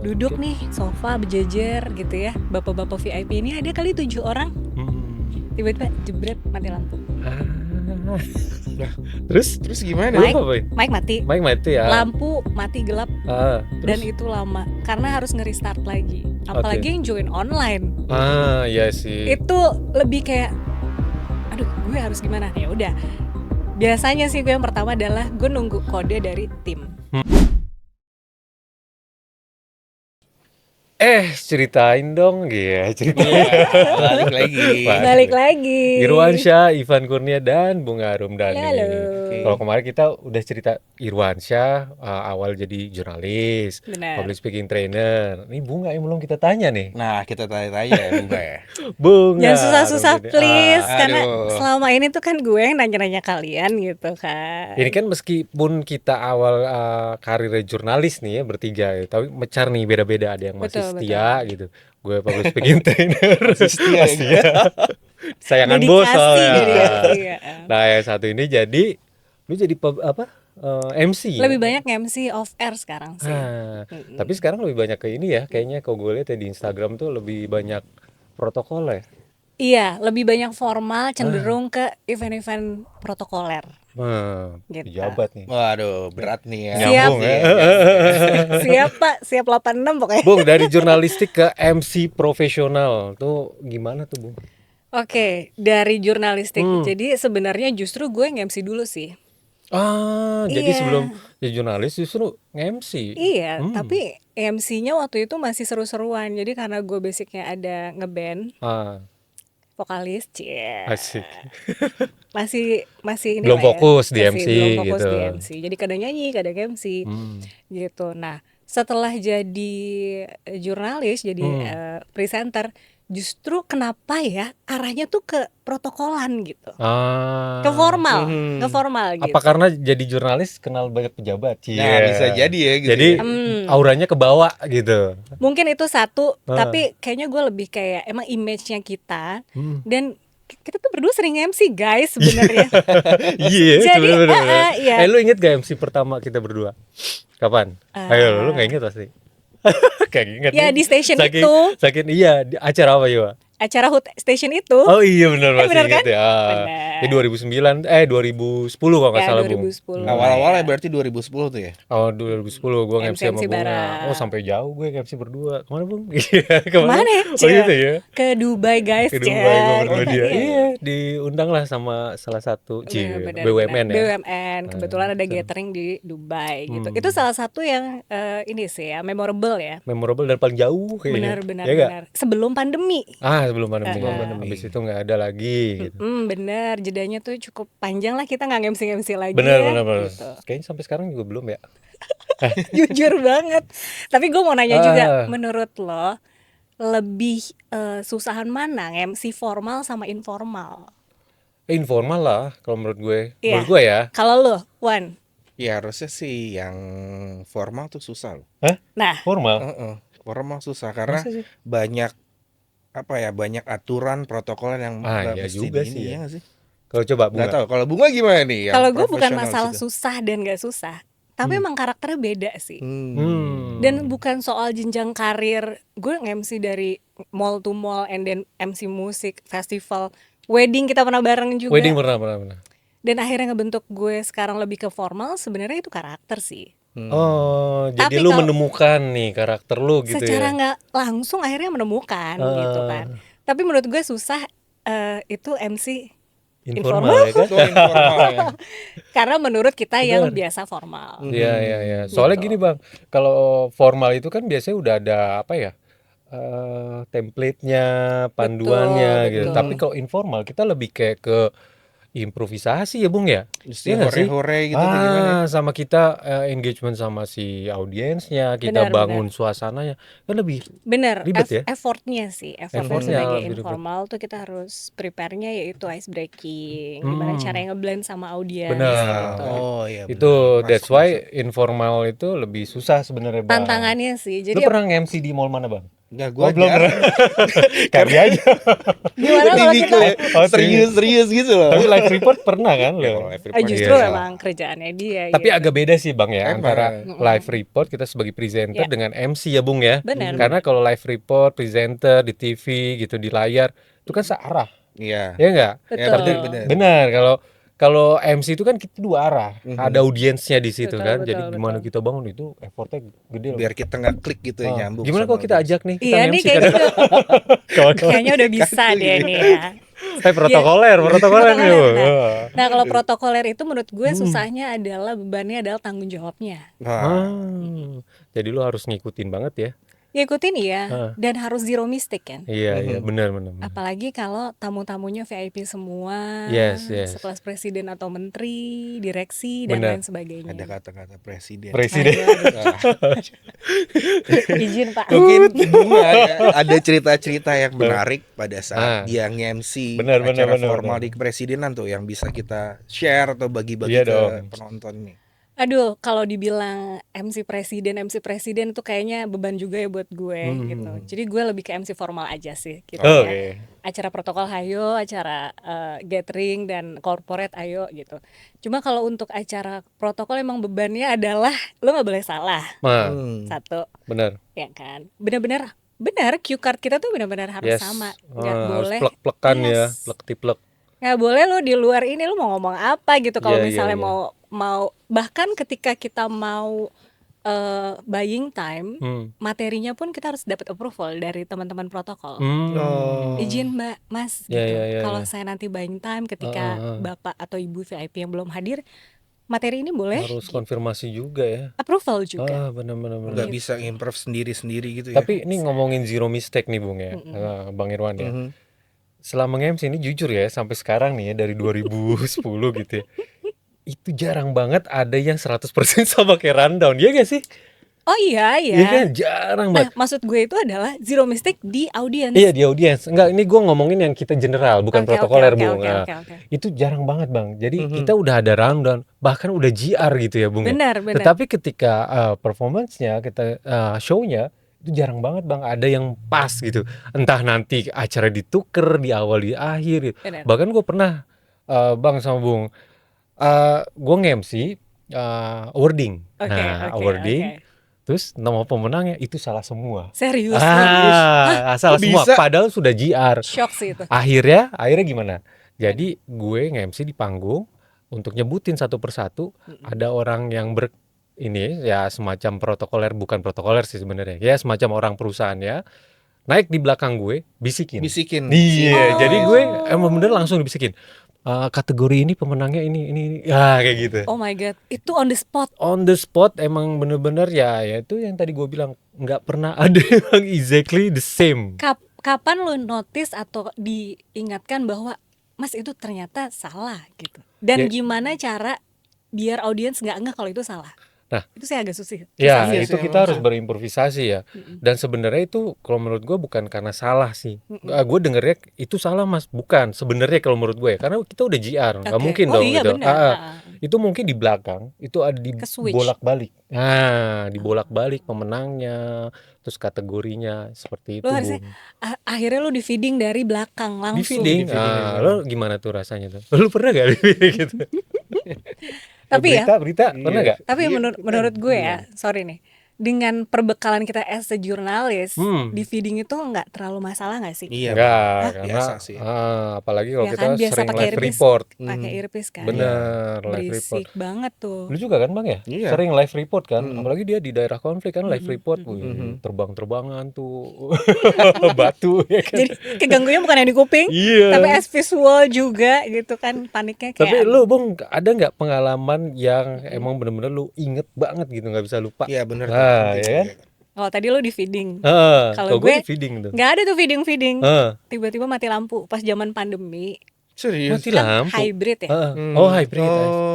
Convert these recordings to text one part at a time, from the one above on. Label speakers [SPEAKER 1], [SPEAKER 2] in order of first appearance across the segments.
[SPEAKER 1] duduk nih sofa berjejer gitu ya, bapak-bapak VIP ini ada kali 7 orang, tiba-tiba jebret mati lampu.
[SPEAKER 2] Terus gimana?
[SPEAKER 1] Mic,
[SPEAKER 2] Ngapain?
[SPEAKER 1] mic mati,
[SPEAKER 2] Mic mati ya.
[SPEAKER 1] lampu mati gelap, dan
[SPEAKER 2] Terus?
[SPEAKER 1] itu lama karena harus nge-restart lagi. Apalagi yang join online,
[SPEAKER 2] Iya sih.
[SPEAKER 1] itu lebih kayak, aduh gue harus gimana? Ya udah, biasanya sih gue yang pertama adalah gue nunggu kode dari tim.
[SPEAKER 2] Ceritain dong gitu.
[SPEAKER 1] Balik lagi.
[SPEAKER 2] Irwansyah, Ivan Kurnia dan Bunga Rumdani.
[SPEAKER 1] Halo.
[SPEAKER 2] Kalau kemarin kita udah cerita Irwansyah awal jadi jurnalis,
[SPEAKER 1] Benar.
[SPEAKER 2] public speaking trainer. Ini Bunga yang belum kita tanya nih.
[SPEAKER 3] Nah, kita tanya-tanya ya, Bunga ya.
[SPEAKER 2] Bunga.
[SPEAKER 1] Jangan susah-susah
[SPEAKER 2] Rumdani.
[SPEAKER 1] please, karena
[SPEAKER 3] aduh.
[SPEAKER 1] selama ini tuh kan gue yang nanya-nanya kalian gitu kan.
[SPEAKER 2] Ini kan meskipun kita awal karirnya jurnalis nih ya bertiga, ya, tapi mecar nih beda-beda. Ada yang masih
[SPEAKER 1] Betul,
[SPEAKER 2] setia gitu. Gue public speaking trainer.
[SPEAKER 3] Setia ya.
[SPEAKER 2] Sayangan bos
[SPEAKER 1] Dedikasi
[SPEAKER 2] soalnya.
[SPEAKER 1] jadi ya. Iya.
[SPEAKER 2] Nah yang satu ini jadi lu jadi MC.
[SPEAKER 1] Lebih banyak MC off air sekarang sih.
[SPEAKER 2] Nah, tapi sekarang lebih banyak ke ini ya. Kayaknya kalau gue lihat ya di Instagram tuh lebih banyak protokol ya.
[SPEAKER 1] Iya, lebih banyak formal, cenderung ke event-event protokoler. Gitu.
[SPEAKER 2] Pejabat nih.
[SPEAKER 3] Waduh, berat nih ya.
[SPEAKER 2] Nyambung ya.
[SPEAKER 1] Siap Pak, siap 86 pokoknya.
[SPEAKER 2] Bung, dari jurnalistik ke MC profesional tuh gimana tuh Bung?
[SPEAKER 1] Oke, dari jurnalistik. Jadi sebenarnya justru gue nge-MC dulu sih.
[SPEAKER 2] Jadi
[SPEAKER 1] Iya.
[SPEAKER 2] sebelum jadi jurnalis justru nge-MC.
[SPEAKER 1] Iya, tapi MC-nya waktu itu masih seru-seruan. Jadi karena gue basicnya ada ngeband, vokalis,
[SPEAKER 2] Asik.
[SPEAKER 1] masih ini
[SPEAKER 2] Belum
[SPEAKER 1] lah ya,
[SPEAKER 2] fokus di
[SPEAKER 1] masih
[SPEAKER 2] MC
[SPEAKER 1] belum fokus
[SPEAKER 2] gitu.
[SPEAKER 1] di MC. Jadi kadang nyanyi, kadang MC gitu. Nah, setelah jadi jurnalis, jadi presenter, justru kenapa ya arahnya tuh ke protokolan gitu, ke formal, ke formal gitu.
[SPEAKER 2] Apa karena jadi jurnalis kenal banyak pejabat?
[SPEAKER 3] Nah, bisa jadi ya gitu.
[SPEAKER 2] Jadi
[SPEAKER 3] ya.
[SPEAKER 2] auranya kebawa gitu.
[SPEAKER 1] Mungkin itu satu, tapi kayaknya gue lebih kayak emang image-nya kita, dan kita tuh berdua sering MC guys sebenarnya.
[SPEAKER 2] Iya,
[SPEAKER 1] Jadi,
[SPEAKER 2] bener.
[SPEAKER 1] iya.
[SPEAKER 2] Lu inget gak MC pertama kita berdua? Kapan? Ayo, lu gak inget pasti. Kayak inget.
[SPEAKER 1] Ya,
[SPEAKER 2] nih.
[SPEAKER 1] di station
[SPEAKER 2] Saking-
[SPEAKER 1] itu.
[SPEAKER 2] Saking iya, di acara apa ya?
[SPEAKER 1] Acara HUT Station itu.
[SPEAKER 2] Oh iya benar masih
[SPEAKER 1] bener
[SPEAKER 2] inget
[SPEAKER 1] kan?
[SPEAKER 2] ya.
[SPEAKER 1] Bener.
[SPEAKER 2] 2009 2010 kalau nggak
[SPEAKER 1] Ya,
[SPEAKER 2] salah Bung.
[SPEAKER 1] 2010.
[SPEAKER 3] Awal-awalnya berarti 2010 tuh ya.
[SPEAKER 2] Oh 2010 gue nge-MC sama
[SPEAKER 1] MC
[SPEAKER 2] Bunga.
[SPEAKER 1] bareng.
[SPEAKER 2] Oh sampai jauh gue nge-MC berdua. Kemana Bung? Iya,
[SPEAKER 1] Kemana ya?
[SPEAKER 2] Oh gitu ya.
[SPEAKER 1] Ke Dubai guys.
[SPEAKER 2] Ke Dubai gue berdua dia. Iya, diundang lah sama salah satu
[SPEAKER 1] Bener,
[SPEAKER 2] BUMN ya.
[SPEAKER 1] BUMN. Kebetulan ada gathering di Dubai gitu. Itu salah satu yang ini sih ya, memorable ya.
[SPEAKER 2] Memorable dan paling jauh kayaknya.
[SPEAKER 1] Benar,
[SPEAKER 2] Ya nggak?
[SPEAKER 1] benar. Sebelum pandemi.
[SPEAKER 2] Sebelum pandemi. Habis itu nggak ada lagi gitu.
[SPEAKER 1] Bener, jedanya tuh cukup panjang lah, kita nggak MC lagi
[SPEAKER 2] Benar.
[SPEAKER 1] ya. Gitu.
[SPEAKER 2] Kayaknya sampai sekarang juga belum ya.
[SPEAKER 1] Jujur banget. Tapi gue mau nanya juga, menurut lo lebih susahan mana MC formal sama informal?
[SPEAKER 2] Informal lah kalau menurut gue.
[SPEAKER 1] Iya.
[SPEAKER 2] Menurut gue ya.
[SPEAKER 1] Kalau lo, Wan?
[SPEAKER 3] Ya harusnya sih yang formal tuh susah loh.
[SPEAKER 1] Nah,
[SPEAKER 2] Formal.
[SPEAKER 3] Formal susah karena
[SPEAKER 2] Masa sih?
[SPEAKER 3] banyak banyak aturan protokol yang nggak
[SPEAKER 2] iya
[SPEAKER 3] mesti
[SPEAKER 2] juga
[SPEAKER 3] di
[SPEAKER 2] sih
[SPEAKER 3] ini,
[SPEAKER 2] ya.
[SPEAKER 3] ya nggak sih?
[SPEAKER 2] Kalau coba
[SPEAKER 3] Nggak
[SPEAKER 2] Bunga.
[SPEAKER 3] tahu. Kalau Bunga gimana nih? yang
[SPEAKER 1] kalau gue bukan
[SPEAKER 3] profesional
[SPEAKER 1] masalah
[SPEAKER 3] situ?
[SPEAKER 1] susah dan gak susah, tapi emang karakternya beda sih.
[SPEAKER 2] Hmm.
[SPEAKER 1] Dan bukan soal jenjang karir. Gue nge-MC dari mall to mall, and then MC musik, festival, wedding kita pernah bareng juga.
[SPEAKER 2] Wedding pernah.
[SPEAKER 1] Dan akhirnya ngebentuk gue sekarang lebih ke formal, sebenarnya itu karakter sih.
[SPEAKER 2] Oh, jadi
[SPEAKER 1] Tapi
[SPEAKER 2] lu
[SPEAKER 1] kalau-
[SPEAKER 2] menemukan nih karakter lu gitu
[SPEAKER 1] Secara
[SPEAKER 2] ya.
[SPEAKER 1] nggak langsung akhirnya menemukan gitu kan. Tapi menurut gue susah itu MC
[SPEAKER 2] Informal ya kan?
[SPEAKER 3] Itu informal ya.
[SPEAKER 1] karena menurut kita yang biasa formal.
[SPEAKER 2] Iya. Soalnya gini Bang, kalau formal itu kan biasanya udah ada apa ya? Template-nya, panduannya gitu.
[SPEAKER 1] betul.
[SPEAKER 2] Tapi kalau informal kita lebih kayak ke improvisasi ya Bung ya.
[SPEAKER 3] Mesti
[SPEAKER 2] Iya nggak sih?
[SPEAKER 3] hore-hore gitu atau gimana ya?
[SPEAKER 2] Sama kita engagement sama si audiensnya, kita
[SPEAKER 1] Benar,
[SPEAKER 2] bangun suasananya kan lebih
[SPEAKER 1] Bener,
[SPEAKER 2] Ribet ya?
[SPEAKER 1] effortnya sih, effortnya
[SPEAKER 2] Effortnya
[SPEAKER 1] sebagai
[SPEAKER 2] lebih ribet.
[SPEAKER 1] informal tuh kita harus prepare-nya yaitu ice breaking, gimana caranya ngeblend sama audiens.
[SPEAKER 2] Benar.
[SPEAKER 1] gitu.
[SPEAKER 3] Oh iya.
[SPEAKER 2] itu
[SPEAKER 3] benar.
[SPEAKER 2] that's
[SPEAKER 3] Masuk,
[SPEAKER 2] why
[SPEAKER 3] masuk.
[SPEAKER 2] informal itu lebih susah sebenarnya Bang.
[SPEAKER 1] Tantangannya sih,
[SPEAKER 2] Lu
[SPEAKER 1] jadi
[SPEAKER 2] pernah nge-MC di mall mana Bang?
[SPEAKER 3] Enggak,
[SPEAKER 2] Oh,
[SPEAKER 3] gua
[SPEAKER 2] belum pernah.
[SPEAKER 3] jarang.
[SPEAKER 2] Kali aja.
[SPEAKER 1] Gimana kalau
[SPEAKER 3] Tipikal
[SPEAKER 1] kita
[SPEAKER 3] ya,
[SPEAKER 2] Oh,
[SPEAKER 3] serius gitu loh.
[SPEAKER 2] Tapi live report pernah kan
[SPEAKER 3] Ya, kalau
[SPEAKER 2] lo?
[SPEAKER 3] live report
[SPEAKER 1] justru
[SPEAKER 2] Iya.
[SPEAKER 1] emang kerjaannya dia
[SPEAKER 2] Tapi
[SPEAKER 1] gitu.
[SPEAKER 2] agak beda sih Bang ya, antara
[SPEAKER 3] Emang.
[SPEAKER 2] live report kita sebagai presenter
[SPEAKER 1] Ya,
[SPEAKER 2] dengan MC ya Bung ya.
[SPEAKER 1] benar.
[SPEAKER 2] Karena kalau live report, presenter di TV gitu di layar itu kan searah,
[SPEAKER 3] Iya.
[SPEAKER 2] ya enggak?
[SPEAKER 3] Ya,
[SPEAKER 1] Betul.
[SPEAKER 3] benar.
[SPEAKER 2] Benar, kalau kalau MC itu kan kita dua arah, ada audiensnya di situ
[SPEAKER 1] Betul,
[SPEAKER 2] kan.
[SPEAKER 1] betul,
[SPEAKER 2] Jadi gimana
[SPEAKER 1] betul.
[SPEAKER 2] kita bangun itu effortnya gede loh.
[SPEAKER 3] Biar kita nggak klik gitu ya,
[SPEAKER 2] Ah,
[SPEAKER 3] nyambung
[SPEAKER 2] gimana
[SPEAKER 3] sama
[SPEAKER 2] kalau kita
[SPEAKER 3] audiens.
[SPEAKER 2] ajak nih, kita
[SPEAKER 1] Iya nih
[SPEAKER 2] nge-MC
[SPEAKER 1] kayaknya
[SPEAKER 2] kan?
[SPEAKER 1] udah,
[SPEAKER 2] Kawan-kawan.
[SPEAKER 1] kayaknya udah bisa
[SPEAKER 3] Kan
[SPEAKER 1] deh
[SPEAKER 3] tuh,
[SPEAKER 1] nih ya.
[SPEAKER 2] Protokoler nih.
[SPEAKER 1] Protokoler.
[SPEAKER 2] Bung.
[SPEAKER 1] Nah, kalau protokoler itu menurut gue susahnya adalah bebannya adalah tanggung jawabnya.
[SPEAKER 3] Wah,
[SPEAKER 2] Jadi lu harus ngikutin banget ya.
[SPEAKER 1] Ngikutin iya,
[SPEAKER 2] Ah.
[SPEAKER 1] dan harus zero mistake kan.
[SPEAKER 2] Iya, benar.
[SPEAKER 1] Apalagi kalau tamu-tamunya VIP semua,
[SPEAKER 2] Yes.
[SPEAKER 1] sekelas presiden atau menteri, direksi dan
[SPEAKER 2] Benar.
[SPEAKER 1] lain sebagainya.
[SPEAKER 3] ada kata-kata presiden.
[SPEAKER 2] Presiden.
[SPEAKER 3] Wah,
[SPEAKER 1] Izin Pak.
[SPEAKER 3] mungkin Bunga ada cerita-cerita yang menarik pada saat
[SPEAKER 2] Ah.
[SPEAKER 3] dia nge-MC
[SPEAKER 2] Benar,
[SPEAKER 3] acara
[SPEAKER 2] benar.
[SPEAKER 3] formal di kepresidenan tuh yang bisa kita share atau bagi-bagi
[SPEAKER 2] Iya
[SPEAKER 3] ke
[SPEAKER 2] dong.
[SPEAKER 3] penonton nih.
[SPEAKER 1] Aduh, kalau dibilang MC presiden itu kayaknya beban juga ya buat gue gitu. Jadi gue lebih ke MC formal aja sih gitu ya.
[SPEAKER 2] Oke.
[SPEAKER 1] Acara protokol hayo, acara gathering dan corporate ayo gitu. Cuma kalau untuk acara protokol emang bebannya adalah lo nggak boleh salah.
[SPEAKER 2] Nah,
[SPEAKER 1] Satu,
[SPEAKER 2] benar.
[SPEAKER 1] ya kan. Benar cue card kita tuh benar-benar harus sama. Nggak
[SPEAKER 2] Harus
[SPEAKER 1] boleh.
[SPEAKER 2] plek-plekan ya,
[SPEAKER 1] Yes.
[SPEAKER 2] plek-tiplek.
[SPEAKER 1] Nggak boleh lo di luar ini lo mau ngomong apa gitu. Kalau
[SPEAKER 2] Iya,
[SPEAKER 1] misalnya
[SPEAKER 2] iya.
[SPEAKER 1] mau bahkan ketika kita mau buying time, materinya pun kita harus dapat approval dari teman-teman protokol. Izin Mbak, Mas
[SPEAKER 2] Ya,
[SPEAKER 1] gitu.
[SPEAKER 2] ya,
[SPEAKER 1] Kalau
[SPEAKER 2] ya.
[SPEAKER 1] saya nanti buying time ketika Bapak atau Ibu VIP yang belum hadir, materi ini boleh
[SPEAKER 2] Harus konfirmasi juga ya.
[SPEAKER 1] approval juga.
[SPEAKER 2] Benar.
[SPEAKER 3] Nggak bisa improve sendiri-sendiri gitu ya.
[SPEAKER 2] Tapi ini ngomongin zero mistake nih Bung ya, Bang Irwan ya. Selama nge-MC ini jujur ya, sampai sekarang nih ya, dari 2010 gitu ya, itu jarang banget ada yang 100% sama kayak rundown, ya gak sih?
[SPEAKER 1] Oh iya.
[SPEAKER 2] Iya kan, jarang
[SPEAKER 1] Nah,
[SPEAKER 2] banget.
[SPEAKER 1] maksud gue itu adalah zero mistake di audience.
[SPEAKER 2] Iya, di audiens. Enggak, ini gue ngomongin yang kita general, bukan
[SPEAKER 1] Oke,
[SPEAKER 2] protokoler,
[SPEAKER 1] oke,
[SPEAKER 2] Bung.
[SPEAKER 1] oke,
[SPEAKER 2] Nah,
[SPEAKER 1] oke.
[SPEAKER 2] itu jarang banget, Bang. Jadi kita udah ada rundown, bahkan udah GR gitu ya, Bung. ya.
[SPEAKER 1] Benar.
[SPEAKER 2] Tetapi ketika performance-nya, kita show-nya, itu jarang banget, Bang. Ada yang pas gitu. Entah nanti acara dituker di awal, di akhir gitu.
[SPEAKER 1] Benar.
[SPEAKER 2] Bahkan gue pernah, Bang sama Bung, gue nge-MC awarding.
[SPEAKER 1] Oke,
[SPEAKER 2] Nah,
[SPEAKER 1] oke,
[SPEAKER 2] awarding.
[SPEAKER 1] oke.
[SPEAKER 2] Terus nama pemenangnya itu salah semua.
[SPEAKER 1] Serius.
[SPEAKER 2] Salah
[SPEAKER 3] Kok
[SPEAKER 2] semua
[SPEAKER 3] bisa?
[SPEAKER 2] padahal sudah GR.
[SPEAKER 1] Shock sih itu.
[SPEAKER 2] Akhirnya gimana? Jadi gue nge-MC di panggung untuk nyebutin satu persatu. Ada orang yang ini ya semacam protokoler, bukan protokoler sih sebenarnya. Ya semacam orang perusahaan ya. Naik di belakang gue, bisikin. Iya, jadi gue emang bener langsung dibisikin. Kategori ini pemenangnya ini. Ya kayak gitu.
[SPEAKER 1] Oh my god, itu on the spot.
[SPEAKER 2] On the spot emang bener-bener ya itu yang tadi gue bilang nggak pernah ada yang exactly the same.
[SPEAKER 1] Kapan lo notice atau diingatkan bahwa Mas itu ternyata salah gitu. Dan gimana cara biar audiens nggak kalau itu salah.
[SPEAKER 2] Nah,
[SPEAKER 1] itu saya agak susah.
[SPEAKER 2] Ya,
[SPEAKER 3] Susah
[SPEAKER 2] itu
[SPEAKER 3] sih,
[SPEAKER 2] kita
[SPEAKER 3] emang
[SPEAKER 2] harus berimprovisasi ya. Dan sebenarnya itu kalau menurut gue bukan karena salah sih. Gue dengernya itu salah Mas, bukan. Sebenarnya kalau menurut gue ya, karena kita udah GR, nggak
[SPEAKER 1] Oke.
[SPEAKER 2] mungkin
[SPEAKER 1] Oh
[SPEAKER 2] dong
[SPEAKER 1] iya,
[SPEAKER 2] gitu.
[SPEAKER 1] benar.
[SPEAKER 2] Itu mungkin di belakang, itu ada di
[SPEAKER 1] Ke-switch.
[SPEAKER 2] bolak-balik. Nah, dibolak-balik pemenangnya, terus kategorinya seperti itu.
[SPEAKER 1] Lo harusnya akhirnya lo di feeding dari belakang
[SPEAKER 2] Di
[SPEAKER 1] langsung.
[SPEAKER 2] feeding. Lo gimana tuh rasanya tuh? Lo pernah gak di feeding gitu?
[SPEAKER 1] Tapi ya,
[SPEAKER 2] berita pernah gak?
[SPEAKER 1] tapi menurut gue ya, sorry nih, dengan perbekalan kita as a jurnalis, di feeding itu nggak terlalu masalah nggak sih?
[SPEAKER 3] Iya,
[SPEAKER 2] Enggak, karena
[SPEAKER 3] biasa sih.
[SPEAKER 2] apalagi kalau
[SPEAKER 1] Ya
[SPEAKER 2] kita
[SPEAKER 1] kan, biasa
[SPEAKER 2] sering
[SPEAKER 1] pakai
[SPEAKER 2] live
[SPEAKER 1] earpiece.
[SPEAKER 2] report.
[SPEAKER 1] Pakai earpiece kan.
[SPEAKER 2] Bener, live report.
[SPEAKER 1] Berisik banget tuh.
[SPEAKER 2] Lu juga kan Bang ya?
[SPEAKER 3] Iya.
[SPEAKER 2] Sering live report kan? Apalagi dia di daerah konflik kan live report. Wih, terbang-terbangan tuh. Batu ya kan.
[SPEAKER 1] Jadi keganggunya bukan yang di kuping,
[SPEAKER 2] Iya.
[SPEAKER 1] tapi as visual juga gitu kan, paniknya kayak.
[SPEAKER 2] Tapi lu Bung ada nggak pengalaman yang emang bener-bener lu inget banget gitu nggak bisa lupa?
[SPEAKER 3] Iya, benar.
[SPEAKER 2] Nah, ya kan?
[SPEAKER 1] Oh tadi lo di feeding.
[SPEAKER 2] Kalau gue di feeding tuh.
[SPEAKER 1] nggak ada tuh feeding.
[SPEAKER 2] Heeh.
[SPEAKER 1] Tiba-tiba mati lampu pas zaman pandemi.
[SPEAKER 3] Serius.
[SPEAKER 2] Mati
[SPEAKER 1] Kan
[SPEAKER 2] lampu.
[SPEAKER 1] hybrid ya.
[SPEAKER 2] Oh, hybrid.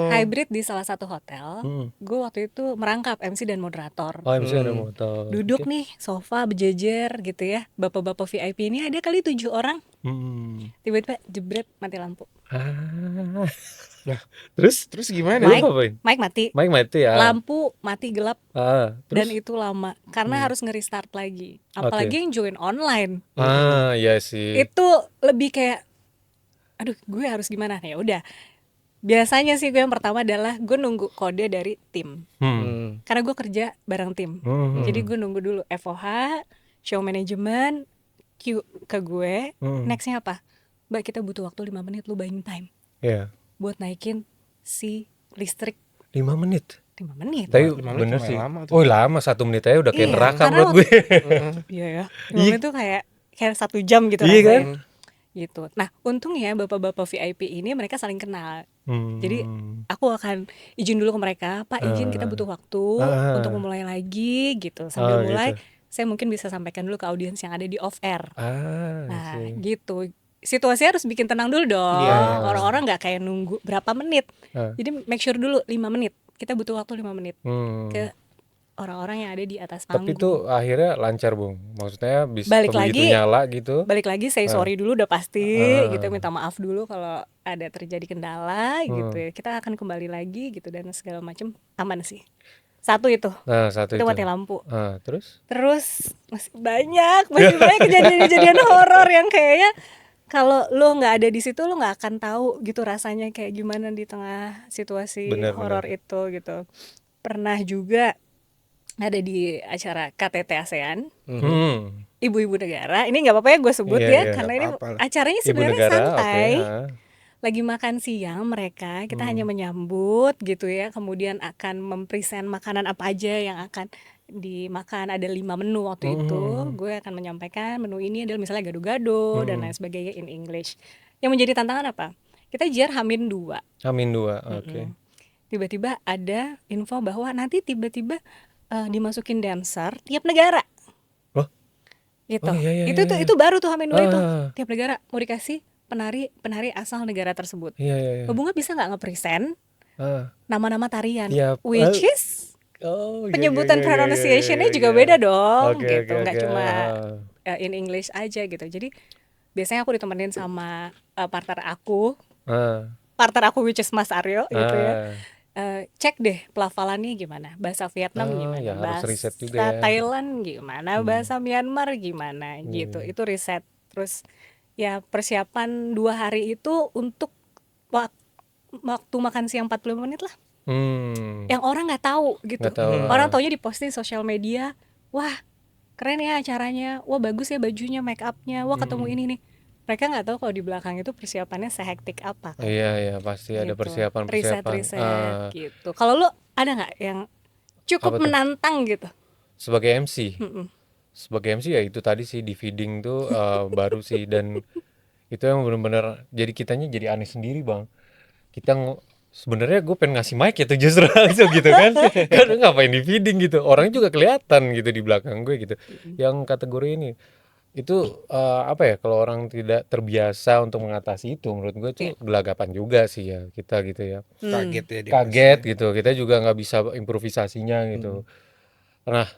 [SPEAKER 1] Hybrid di salah satu hotel. Gue waktu itu merangkap MC dan moderator.
[SPEAKER 2] Oh, MC ada motor.
[SPEAKER 1] Duduk nih sofa berjejer gitu ya. Bapak-bapak VIP ini ada kali 7 orang. Tiba-tiba jebret mati lampu.
[SPEAKER 2] Terus
[SPEAKER 3] Terus gimana
[SPEAKER 2] lu
[SPEAKER 1] Mic,
[SPEAKER 3] dong?
[SPEAKER 2] ngapain?
[SPEAKER 1] mic mati,
[SPEAKER 2] Mic mati ya?
[SPEAKER 1] lampu mati gelap, dan
[SPEAKER 2] Terus?
[SPEAKER 1] itu lama karena
[SPEAKER 2] Hmm,
[SPEAKER 1] harus nge-restart lagi.
[SPEAKER 2] oke.
[SPEAKER 1] Apalagi yang join online,
[SPEAKER 2] Iya sih.
[SPEAKER 1] itu lebih kayak, aduh gue harus gimana? Ya udah. Biasanya sih gue yang pertama adalah gue nunggu kode dari tim.
[SPEAKER 2] Hmm.
[SPEAKER 3] Hmm.
[SPEAKER 1] Karena gue kerja bareng tim. Jadi
[SPEAKER 2] Hmm.
[SPEAKER 1] gue nunggu dulu FOH, show management, Q ke gue.
[SPEAKER 2] Hmm.
[SPEAKER 1] Nextnya apa? Mbak, kita butuh waktu 5 menit, lu buying time
[SPEAKER 2] Ya,
[SPEAKER 1] buat naikin si listrik
[SPEAKER 2] 5 menit.
[SPEAKER 1] 5 menit.
[SPEAKER 2] Tapi
[SPEAKER 3] 5 menit
[SPEAKER 2] bener
[SPEAKER 3] lumayan
[SPEAKER 2] sih.
[SPEAKER 3] lama tuh.
[SPEAKER 2] Oh lama, 1 menit aja udah kayak
[SPEAKER 1] Iya,
[SPEAKER 2] neraka
[SPEAKER 1] karena
[SPEAKER 2] menurut gue.
[SPEAKER 1] iya ya, 5
[SPEAKER 2] Iya,
[SPEAKER 1] menit tuh kayak 1 jam gitu
[SPEAKER 2] iya kan?
[SPEAKER 1] rasanya. Gitu. Nah, untungnya bapak-bapak VIP ini mereka saling kenal. Jadi aku akan izin dulu ke mereka, Pak izin kita butuh waktu untuk
[SPEAKER 2] Ah,
[SPEAKER 1] memulai lagi gitu. Sambil mulai,
[SPEAKER 2] gitu.
[SPEAKER 1] saya mungkin bisa sampaikan dulu ke audiens yang ada di off air.
[SPEAKER 2] I
[SPEAKER 1] Nah,
[SPEAKER 2] see.
[SPEAKER 1] gitu. Situasinya harus bikin tenang dulu dong.
[SPEAKER 3] Iya.
[SPEAKER 1] Orang-orang nggak kayak nunggu berapa menit.
[SPEAKER 2] Ah.
[SPEAKER 1] Jadi make sure dulu 5 menit. Kita butuh waktu 5 menit ke
[SPEAKER 2] Hmm.
[SPEAKER 1] orang-orang yang ada di atas
[SPEAKER 2] Tapi
[SPEAKER 1] panggung.
[SPEAKER 2] itu akhirnya lancar, Bung. Maksudnya
[SPEAKER 1] Balik
[SPEAKER 2] begitu
[SPEAKER 1] lagi,
[SPEAKER 2] nyala gitu.
[SPEAKER 1] balik lagi say
[SPEAKER 2] Ah.
[SPEAKER 1] sorry dulu udah pasti gitu,
[SPEAKER 2] Ah.
[SPEAKER 1] minta maaf dulu kalau ada terjadi kendala gitu
[SPEAKER 2] Hmm.
[SPEAKER 1] ya. Kita akan kembali lagi gitu dan segala macam aman sih. Satu itu
[SPEAKER 2] Nah, satu itu.
[SPEAKER 1] mati lampu.
[SPEAKER 2] Terus?
[SPEAKER 1] Terus masih banyak kejadian-kejadian horor yang kayaknya kalau lu nggak ada di situ lu nggak akan tahu gitu rasanya kayak gimana di tengah situasi
[SPEAKER 2] Benar,
[SPEAKER 1] horor
[SPEAKER 2] benar.
[SPEAKER 1] itu gitu. Pernah juga ada di acara KTT ASEAN,
[SPEAKER 2] Hmm.
[SPEAKER 1] ibu-ibu negara. Ini nggak apa-apa ya gue sebut
[SPEAKER 2] Iya,
[SPEAKER 1] ya,
[SPEAKER 2] iya.
[SPEAKER 1] karena
[SPEAKER 3] Nggak
[SPEAKER 1] ini
[SPEAKER 3] apa-apa lah.
[SPEAKER 1] acaranya
[SPEAKER 2] Ibu
[SPEAKER 1] sebenarnya
[SPEAKER 2] negara, oke.
[SPEAKER 1] santai. Lagi makan siang mereka, kita hanya menyambut gitu ya. Kemudian akan mempresent makanan apa aja yang akan dimakan. Ada 5 menu waktu itu. Gue akan menyampaikan menu ini adalah misalnya gado-gado dan lain sebagainya in English. Yang menjadi tantangan apa? Kita jar H-2.
[SPEAKER 2] H-2, oke.
[SPEAKER 1] Tiba-tiba ada info bahwa nanti tiba-tiba dimasukin dancer tiap negara.
[SPEAKER 2] Wah,
[SPEAKER 1] Gitu.
[SPEAKER 2] oh iya, iya,
[SPEAKER 1] Itu
[SPEAKER 2] iya, iya.
[SPEAKER 1] itu baru tuh H-2 itu.
[SPEAKER 2] Ah.
[SPEAKER 1] Tiap negara mau dikasih penari asal negara tersebut.
[SPEAKER 2] Iya, iya, iya.
[SPEAKER 1] Bunga bisa nggak nge-present
[SPEAKER 2] Ah.
[SPEAKER 1] nama-nama tarian,
[SPEAKER 2] Tiap
[SPEAKER 1] which is
[SPEAKER 2] Oh, iya, iya,
[SPEAKER 1] penyebutan
[SPEAKER 2] iya, iya,
[SPEAKER 1] pronunciation-nya
[SPEAKER 2] iya,
[SPEAKER 1] juga
[SPEAKER 2] iya.
[SPEAKER 1] beda dong
[SPEAKER 2] Oke,
[SPEAKER 1] gitu,
[SPEAKER 2] oke,
[SPEAKER 1] nggak
[SPEAKER 2] oke.
[SPEAKER 1] cuma in English aja gitu. Jadi biasanya aku ditemenin sama partner aku which is Mas Aryo gitu ya. Cek deh pelafalannya gimana, bahasa Vietnam gimana,
[SPEAKER 2] Ya harus riset juga
[SPEAKER 1] bahasa
[SPEAKER 2] ya.
[SPEAKER 1] Thailand gimana, bahasa Myanmar gimana gitu. Itu riset. Terus ya persiapan 2 hari itu untuk waktu makan siang 45 menit lah. Yang orang nggak tahu gitu.
[SPEAKER 2] Nggak tahu.
[SPEAKER 1] Orang taunya di posting sosial media, wah keren ya acaranya, wah bagus ya bajunya, make upnya, wah ketemu ini nih. Mereka nggak tahu kalau di belakang itu persiapannya sehektik apa kan.
[SPEAKER 2] Iya, iya, pasti ada
[SPEAKER 1] Gitu.
[SPEAKER 2] persiapan-persiapan.
[SPEAKER 1] Riset gitu. Kalau lu ada nggak yang cukup
[SPEAKER 2] Apa tuh?
[SPEAKER 1] menantang gitu?
[SPEAKER 2] Sebagai MC. Sebagai MC ya itu tadi sih di feeding tuh baru sih, dan itu yang benar-benar jadi kitanya jadi aneh sendiri, Bang. Kita sebenarnya gue pengen ngasih mic itu justru langsung gitu kan. Kan ngapain di feeding gitu. Orangnya juga kelihatan gitu di belakang gue gitu. Yang kategori ini itu apa ya, kalau orang tidak terbiasa untuk mengatasi itu, menurut gue itu gelagapan juga sih ya kita gitu ya.
[SPEAKER 3] Kaget ya dia
[SPEAKER 2] Kaget
[SPEAKER 3] pasti.
[SPEAKER 2] gitu, kita juga nggak bisa improvisasinya gitu. Nah,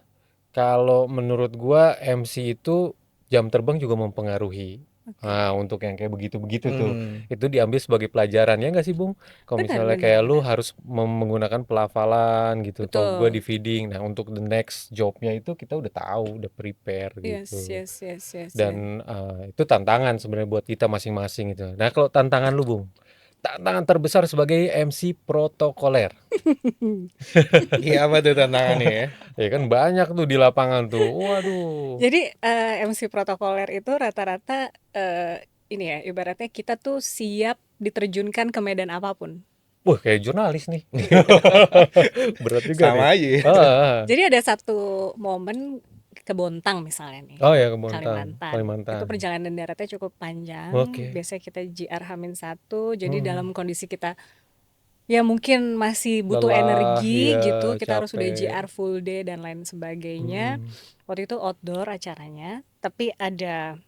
[SPEAKER 2] kalau menurut gua MC itu jam terbang juga mempengaruhi. Nah, untuk yang kayak begitu-begitu tuh, itu diambil sebagai pelajaran ya nggak sih, Bung? Kalau misalnya kayak lu harus menggunakan pelafalan gitu, kalau gua di
[SPEAKER 1] Betul.
[SPEAKER 2] feeding, nah untuk the next jobnya itu kita udah tahu, udah prepare
[SPEAKER 1] Yes.
[SPEAKER 2] gitu.
[SPEAKER 1] Ya.
[SPEAKER 2] Dan itu tantangan sebenarnya buat kita masing-masing gitu. Nah, kalau tantangan lu, Bung, tantangan terbesar sebagai MC protokoler.
[SPEAKER 3] Iya, apa tuh tantangannya ya?
[SPEAKER 2] Ya kan banyak tuh di lapangan tuh. Waduh.
[SPEAKER 1] Jadi MC protokoler itu rata-rata ini ya, ibaratnya kita tuh siap diterjunkan ke medan apapun.
[SPEAKER 2] Wah, kayak jurnalis nih. Berat juga nih.
[SPEAKER 3] Sama aja ya.
[SPEAKER 1] Jadi ada satu momen ke Bontang misalnya nih.
[SPEAKER 2] Oh ya, ke Bontang,
[SPEAKER 1] Kalimantan.
[SPEAKER 2] Kalimantan.
[SPEAKER 1] Itu perjalanan daratnya cukup panjang.
[SPEAKER 2] Oke.
[SPEAKER 1] Biasanya kita JR H-1. Jadi dalam kondisi kita ya mungkin masih butuh
[SPEAKER 2] Lelah,
[SPEAKER 1] energi
[SPEAKER 2] iya,
[SPEAKER 1] gitu. Kita harus udah
[SPEAKER 2] capek.
[SPEAKER 1] JR full day dan lain sebagainya. Waktu itu outdoor acaranya, tapi ada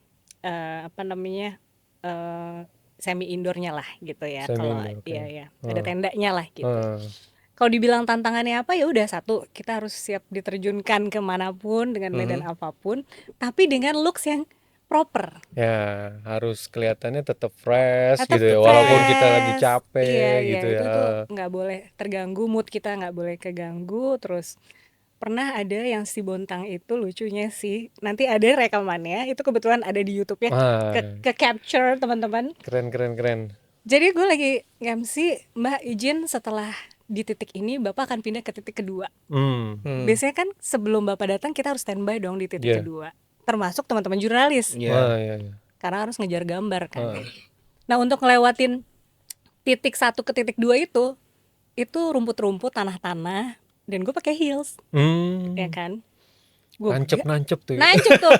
[SPEAKER 1] semi indoornya lah gitu ya.
[SPEAKER 2] Semi
[SPEAKER 1] Kalau
[SPEAKER 2] indoor, oke.
[SPEAKER 1] iya ada tendanya lah gitu.
[SPEAKER 2] Ah,
[SPEAKER 1] Kalau dibilang tantangannya apa ya udah satu, kita harus siap diterjunkan kemanapun dengan medan apapun, tapi dengan looks yang proper,
[SPEAKER 2] Ya, harus kelihatannya tetap fresh
[SPEAKER 1] tetap
[SPEAKER 2] gitu ya, walaupun kita lagi
[SPEAKER 1] fresh. Iya,
[SPEAKER 2] capek
[SPEAKER 1] iya,
[SPEAKER 2] gitu ya.
[SPEAKER 1] itu tuh nggak boleh terganggu, mood kita nggak boleh keganggu. Terus pernah ada yang si Bontang itu lucunya sih, nanti ada rekamannya, itu kebetulan ada di YouTube-nya,
[SPEAKER 2] Wah,
[SPEAKER 1] ke capture teman-teman.
[SPEAKER 2] keren.
[SPEAKER 1] Jadi gue lagi MC, Mbak izin setelah di titik ini Bapak akan pindah ke titik kedua. Biasanya kan sebelum Bapak datang kita harus standby dong di titik
[SPEAKER 2] Iya.
[SPEAKER 1] kedua. Termasuk teman-teman jurnalis,
[SPEAKER 2] Wah, iya.
[SPEAKER 1] karena harus ngejar gambar kan. Nah untuk ngelewatin titik 1 ke titik 2 itu rumput-rumput, tanah-tanah, dan gue pakai heels, ya kan. Gue
[SPEAKER 2] Nancep tuh.
[SPEAKER 1] nancep tuh,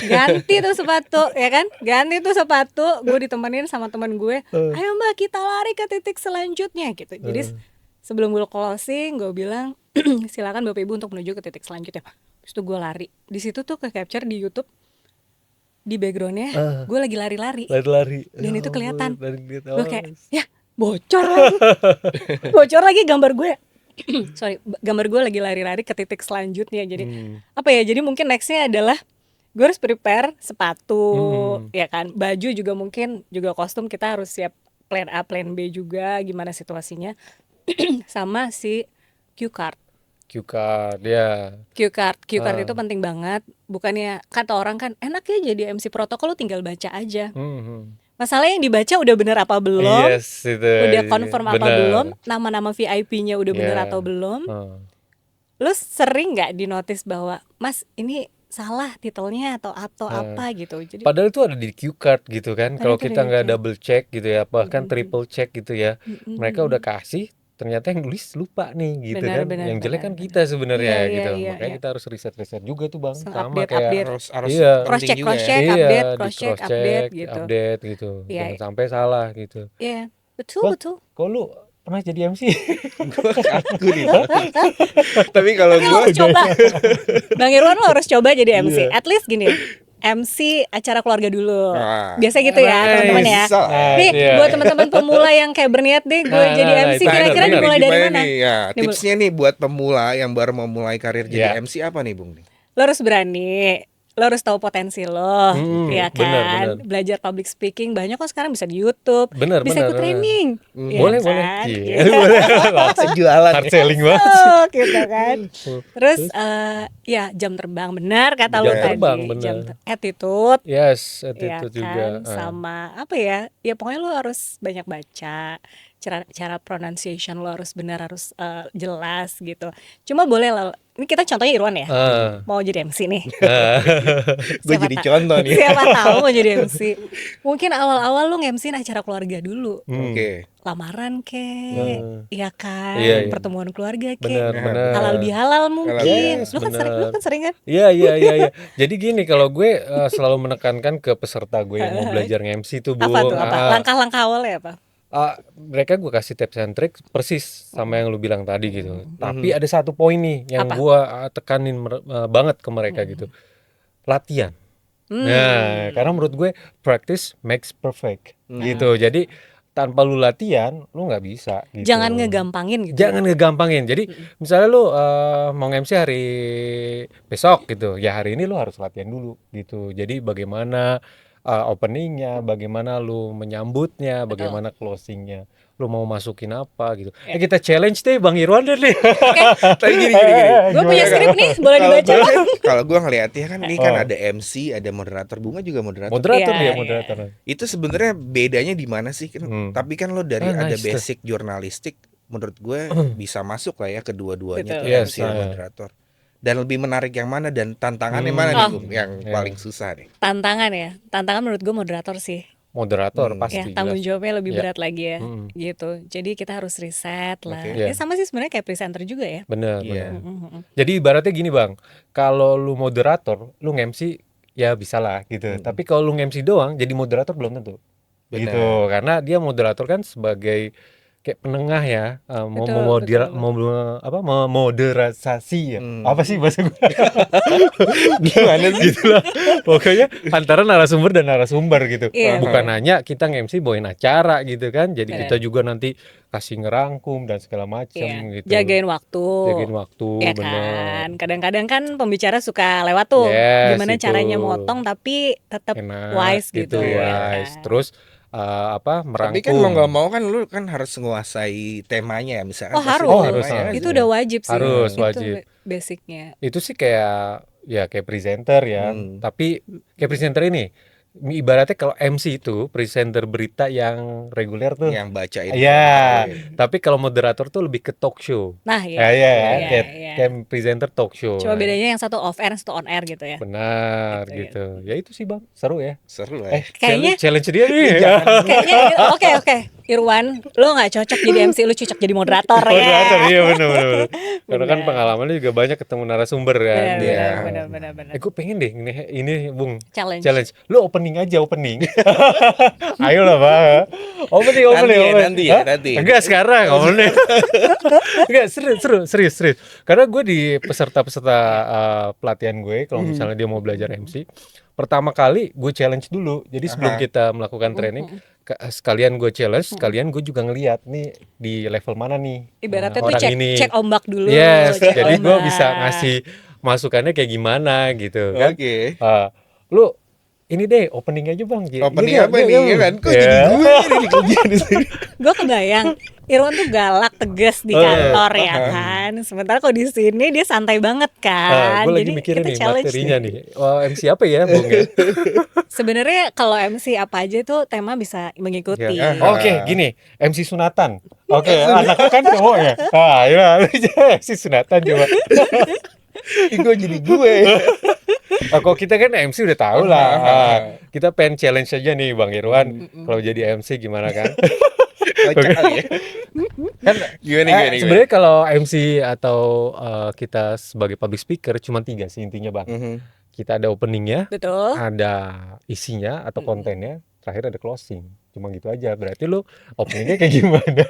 [SPEAKER 1] ganti tuh sepatu, ya kan, ganti tuh sepatu, gue ditemenin sama teman gue, ayo Mbak kita lari ke titik selanjutnya gitu. Jadi sebelum gue closing gue bilang silakan Bapak Ibu untuk menuju ke titik selanjutnya. Terus tuh gue lari, di situ tuh ke capture di YouTube, di backgroundnya gue lagi lari-lari,
[SPEAKER 2] Lari.
[SPEAKER 1] dan itu kelihatan.
[SPEAKER 2] Gue
[SPEAKER 1] Gue kayak ya bocor lagi, bocor lagi gambar gue. Sorry, gambar gue lagi lari-lari ke titik selanjutnya. Jadi apa ya? Jadi mungkin nextnya adalah gue harus prepare sepatu, ya kan, baju juga, mungkin juga kostum kita harus siap plan A, plan B juga, gimana situasinya. Sama si cue card.
[SPEAKER 2] ya.
[SPEAKER 1] Cue card itu penting banget. Bukannya kata orang kan enak ya jadi MC protokol, lu tinggal baca aja. Masalahnya yang dibaca udah bener apa belum,
[SPEAKER 2] Yes, itu.
[SPEAKER 1] udah confirm apa
[SPEAKER 2] Bener.
[SPEAKER 1] belum, nama-nama VIP-nya udah bener
[SPEAKER 2] Yeah.
[SPEAKER 1] atau belum.
[SPEAKER 2] Oh.
[SPEAKER 1] Lu sering nggak dinotis bahwa Mas ini salah titelnya atau apa gitu. Jadi
[SPEAKER 2] Padahal itu ada di cue card gitu kan. Kalau
[SPEAKER 1] itu
[SPEAKER 2] kita
[SPEAKER 1] ada di
[SPEAKER 2] nggak
[SPEAKER 1] cue.
[SPEAKER 2] double check gitu ya, bahkan triple check gitu ya, mereka udah kasih, ternyata yang nulis lupa nih gitu kan.
[SPEAKER 1] Benar,
[SPEAKER 2] Yang jelek kan
[SPEAKER 1] benar.
[SPEAKER 2] kita sebenarnya
[SPEAKER 1] Iya,
[SPEAKER 2] gitu.
[SPEAKER 1] iya,
[SPEAKER 2] Makanya
[SPEAKER 1] iya.
[SPEAKER 2] kita harus riset juga tuh Bang.
[SPEAKER 1] So,
[SPEAKER 2] Sama
[SPEAKER 1] update.
[SPEAKER 2] kayak
[SPEAKER 3] harus
[SPEAKER 2] Iya.
[SPEAKER 3] penting
[SPEAKER 1] Cross check,
[SPEAKER 3] juga ya.
[SPEAKER 2] iya, di
[SPEAKER 1] cross check,
[SPEAKER 2] cross
[SPEAKER 1] update
[SPEAKER 2] check,
[SPEAKER 1] gitu.
[SPEAKER 2] update gitu.
[SPEAKER 1] Iya.
[SPEAKER 2] Jangan sampai salah gitu.
[SPEAKER 1] Iya, betul
[SPEAKER 2] Bang,
[SPEAKER 1] betul.
[SPEAKER 2] kok lu pernah jadi MC?
[SPEAKER 3] Gue kaku nih. Tapi kalau
[SPEAKER 1] Tapi lo
[SPEAKER 3] gue
[SPEAKER 1] harus coba, Bang Irwan, lo harus coba jadi MC.
[SPEAKER 2] Iya.
[SPEAKER 1] At least gini, MC acara keluarga dulu.
[SPEAKER 3] Nah.
[SPEAKER 1] Biasa gitu ya teman-teman ya.
[SPEAKER 3] Bisa lah ya.
[SPEAKER 1] Nih
[SPEAKER 2] Iya.
[SPEAKER 1] buat teman-teman pemula yang kayak berniat deh gue
[SPEAKER 2] Nah,
[SPEAKER 1] jadi
[SPEAKER 2] nah,
[SPEAKER 1] MC,
[SPEAKER 2] itu
[SPEAKER 1] kira-kira
[SPEAKER 2] benar.
[SPEAKER 1] dimulai dari
[SPEAKER 3] Gimana
[SPEAKER 1] mana?
[SPEAKER 3] nih? Ya,
[SPEAKER 1] Dimulai-
[SPEAKER 3] tipsnya nih buat pemula yang baru mau mulai karir jadi
[SPEAKER 2] Iya.
[SPEAKER 3] MC apa nih, Bung?
[SPEAKER 1] Lo harus berani, lo harus tahu potensi lo, ya kan.
[SPEAKER 2] benar.
[SPEAKER 1] Belajar public speaking banyak kok sekarang, bisa di YouTube,
[SPEAKER 2] Benar,
[SPEAKER 1] bisa ikut
[SPEAKER 2] benar.
[SPEAKER 1] training, ya
[SPEAKER 2] Boleh.
[SPEAKER 1] kan?
[SPEAKER 2] Iya,
[SPEAKER 1] Gitu.
[SPEAKER 2] boleh.
[SPEAKER 3] Jualan.
[SPEAKER 2] Hard selling banget.
[SPEAKER 1] Oh, gitu kan. Terus ya jam terbang, benar kata lo
[SPEAKER 2] Jam
[SPEAKER 1] tadi.
[SPEAKER 2] terbang, benar.
[SPEAKER 1] Attitude,
[SPEAKER 2] Yes,
[SPEAKER 1] ya
[SPEAKER 2] attitude
[SPEAKER 1] kan,
[SPEAKER 2] juga.
[SPEAKER 1] sama apa ya? Ya pokoknya lo harus banyak baca, cara pronunciation lo harus benar, harus jelas gitu. Cuma boleh lah. Ini kita contohnya Irwan ya. Mau jadi MC nih.
[SPEAKER 3] Gue
[SPEAKER 1] Siapa
[SPEAKER 3] jadi
[SPEAKER 1] ta-
[SPEAKER 3] contoh nih.
[SPEAKER 1] Siapa tahu mau jadi MC. Mungkin awal-awal lu nge-MC-in acara keluarga dulu.
[SPEAKER 3] Oke.
[SPEAKER 1] Lamaran kek, iya kan,
[SPEAKER 2] Iya, iya.
[SPEAKER 1] pertemuan keluarga kek,
[SPEAKER 2] Benar.
[SPEAKER 1] halal bihalal mungkin.
[SPEAKER 2] Yes,
[SPEAKER 1] Lu kan sering kan?
[SPEAKER 2] Iya. Jadi gini, kalau gue selalu menekankan ke peserta gue yang mau belajar nge-MC tuh,
[SPEAKER 1] Apa
[SPEAKER 2] Bung.
[SPEAKER 1] tuh? Apa? Langkah-langkah awalnya apa?
[SPEAKER 2] Mereka gue kasih tips and trick persis sama yang lu bilang tadi gitu. Tapi ada satu poin nih yang
[SPEAKER 1] Apa?
[SPEAKER 2] gue tekanin banget ke mereka gitu. Latihan. Nah, karena menurut gue practice makes perfect gitu. Jadi tanpa lu latihan, lu nggak bisa gitu.
[SPEAKER 1] Jangan ngegampangin gitu.
[SPEAKER 2] Jangan ngegampangin. Jadi misalnya lu mau MC hari besok gitu, ya hari ini lu harus latihan dulu gitu. Jadi bagaimana openingnya, bagaimana lu menyambutnya, bagaimana closingnya, lu mau masukin apa gitu. Kita challenge deh Bang Irwan deh nih.
[SPEAKER 3] Tapi gini.
[SPEAKER 1] Gue punya skrip nih, boleh dibaca.
[SPEAKER 3] Kalau gue ngeliatnya kan ini kan ada MC, ada moderator. Bunga juga moderator.
[SPEAKER 2] Moderator
[SPEAKER 1] Iya,
[SPEAKER 2] dia
[SPEAKER 1] iya.
[SPEAKER 2] moderator.
[SPEAKER 3] Itu sebenarnya bedanya di mana sih? Tapi kan lo dari ada
[SPEAKER 2] Nice tuh.
[SPEAKER 3] basic jurnalistik, menurut gue bisa masuk lah ya kedua-duanya tuh
[SPEAKER 1] Betul.
[SPEAKER 2] Yes,
[SPEAKER 3] MC dan moderator. Dan lebih menarik yang mana dan tantangannya mana nih, Bung? Yang paling susah nih.
[SPEAKER 1] Tantangan ya. Tantangan menurut gue moderator sih.
[SPEAKER 2] Moderator
[SPEAKER 1] Ya,
[SPEAKER 2] pasti
[SPEAKER 1] tanggung
[SPEAKER 2] jelas.
[SPEAKER 1] jawabnya lebih
[SPEAKER 2] Iya.
[SPEAKER 1] berat lagi ya, gitu. Jadi kita harus riset lah.
[SPEAKER 3] Oke.
[SPEAKER 1] Ya
[SPEAKER 2] Iya.
[SPEAKER 1] sama sih sebenarnya kayak presenter juga ya.
[SPEAKER 2] Bener,
[SPEAKER 3] Iya.
[SPEAKER 2] bener. Jadi ibaratnya gini Bang, kalau lu moderator, lu nge-MC ya bisa lah gitu. Tapi kalau lu nge-MC doang, jadi moderator belum tentu.
[SPEAKER 3] Benar.
[SPEAKER 2] Gitu, karena dia moderator kan sebagai kayak penengah ya, mau
[SPEAKER 1] Betul, betul,
[SPEAKER 2] memoderasi ya,
[SPEAKER 3] Hmm.
[SPEAKER 2] apa sih bahasa gue?
[SPEAKER 3] Gimana sih?
[SPEAKER 2] Gitulah, pokoknya antara narasumber dan narasumber gitu,
[SPEAKER 1] Iya,
[SPEAKER 2] bukan
[SPEAKER 1] betul.
[SPEAKER 2] hanya kita nge-MC bawain acara gitu kan, jadi kita
[SPEAKER 1] Benar.
[SPEAKER 2] juga nanti kasih ngerangkum dan segala macam
[SPEAKER 1] Iya,
[SPEAKER 2] gitu,
[SPEAKER 1] jagain waktu,
[SPEAKER 2] jagain waktu,
[SPEAKER 1] ya
[SPEAKER 2] bener,
[SPEAKER 1] kan. Kadang-kadang kan pembicara suka lewat tuh,
[SPEAKER 2] yes
[SPEAKER 1] gimana
[SPEAKER 2] itu.
[SPEAKER 1] caranya motong tapi tetap
[SPEAKER 2] Enak
[SPEAKER 1] wise
[SPEAKER 2] gitu,
[SPEAKER 1] gitu, ya
[SPEAKER 2] wise.
[SPEAKER 1] kan.
[SPEAKER 2] Terus
[SPEAKER 3] Tapi kan mau nggak
[SPEAKER 2] merangkum.
[SPEAKER 3] mau kan lu kan harus menguasai temanya ya. Misalkan
[SPEAKER 1] Oh
[SPEAKER 3] pasti
[SPEAKER 2] Oh
[SPEAKER 3] ada
[SPEAKER 2] harus,
[SPEAKER 3] temanya
[SPEAKER 1] harus, itu
[SPEAKER 3] aja.
[SPEAKER 1] udah wajib sih,
[SPEAKER 2] harus
[SPEAKER 3] Hmm.
[SPEAKER 1] itu
[SPEAKER 2] wajib.
[SPEAKER 1] basicnya.
[SPEAKER 2] Itu sih kayak ya kayak presenter ya.
[SPEAKER 3] Hmm.
[SPEAKER 2] Tapi kayak presenter ini ibaratnya kalau MC itu presenter berita yang reguler tuh.
[SPEAKER 3] Yang bacain
[SPEAKER 2] Iya,
[SPEAKER 3] informasi.
[SPEAKER 2] tapi kalau moderator tuh lebih ke talk show.
[SPEAKER 1] Nah,
[SPEAKER 2] Ya,
[SPEAKER 1] ya,
[SPEAKER 2] iya kan,
[SPEAKER 1] iya,
[SPEAKER 2] kayak
[SPEAKER 1] iya.
[SPEAKER 2] kayak presenter talk show.
[SPEAKER 1] Cuma
[SPEAKER 2] Nah,
[SPEAKER 1] bedanya yang satu off air, satu on air gitu ya.
[SPEAKER 2] benar
[SPEAKER 1] Gitu,
[SPEAKER 2] gitu. Ya itu sih Bang, seru ya.
[SPEAKER 3] Seru lah ya.
[SPEAKER 1] Kayaknya
[SPEAKER 2] Challenge dia nih.
[SPEAKER 3] Jangan
[SPEAKER 1] kayaknya oke. Irwan, lo nggak cocok jadi MC, lo cocok jadi moderator ya.
[SPEAKER 2] Moderator, iya benar. Karena kan
[SPEAKER 1] Benar.
[SPEAKER 2] pengalamannya juga banyak ketemu narasumber kan.
[SPEAKER 3] Iya.
[SPEAKER 1] Benar.
[SPEAKER 2] Gue pengen deh ini Bung
[SPEAKER 1] Challenge.
[SPEAKER 2] Lu opening aja opening. Ayo lah Bang. Opening.
[SPEAKER 3] Nanti ya.
[SPEAKER 2] Enggak sekarang opening. Enggak serius. Karena gue di peserta-peserta pelatihan gue kalau misalnya dia mau belajar MC, pertama kali gue challenge dulu. Jadi sebelum
[SPEAKER 3] Aha.
[SPEAKER 2] kita melakukan training, sekalian gue challenge, sekalian gue juga ngeliat nih di level mana nih
[SPEAKER 1] Ibaratnya tuh
[SPEAKER 2] orang
[SPEAKER 1] cek
[SPEAKER 2] ini.
[SPEAKER 1] cek ombak dulu.
[SPEAKER 2] Yes,
[SPEAKER 1] cek
[SPEAKER 2] jadi gue
[SPEAKER 1] ombak.
[SPEAKER 2] bisa ngasih masukannya kayak gimana gitu kan.
[SPEAKER 3] Oke.
[SPEAKER 2] Lu ini deh opening aja Bang.
[SPEAKER 3] Opening
[SPEAKER 2] Yuk,
[SPEAKER 3] apa
[SPEAKER 2] yuk,
[SPEAKER 3] nih
[SPEAKER 2] yuk.
[SPEAKER 3] ya kan? Kok
[SPEAKER 2] Ya.
[SPEAKER 3] jadi gue ini kerjaan di sini.
[SPEAKER 1] Gue kebayang Irwan tuh galak, tegas di kantor ya kan. Sementara kalau di sini dia santai banget kan.
[SPEAKER 2] Gue lagi
[SPEAKER 1] Jadi
[SPEAKER 2] mikirin
[SPEAKER 1] kita
[SPEAKER 2] nih
[SPEAKER 1] challenge
[SPEAKER 2] materinya nih. MC apa ya Bung ya?
[SPEAKER 1] Sebenarnya kalau MC apa aja tuh tema bisa mengikuti.
[SPEAKER 3] Ya.
[SPEAKER 2] Oke, gini, MC sunatan. Oke, anaknya kan cowok ya. Ya, MC sunatan coba.
[SPEAKER 3] Gue jadi gue.
[SPEAKER 2] Kok kita kan MC udah tahu lah. Kita pengen challenge aja nih Bang Irwan. Kalau jadi MC gimana kan?
[SPEAKER 3] Kocak kali ya.
[SPEAKER 2] Kan
[SPEAKER 3] Gimana.
[SPEAKER 2] sebenarnya kalau MC atau kita sebagai public speaker cuma 3 sih intinya Bang.
[SPEAKER 3] Mhm.
[SPEAKER 2] Kita ada openingnya,
[SPEAKER 1] Betul.
[SPEAKER 2] ada isinya atau kontennya, terakhir ada closing. Cuma gitu aja. Berarti lu openingnya kayak gimana?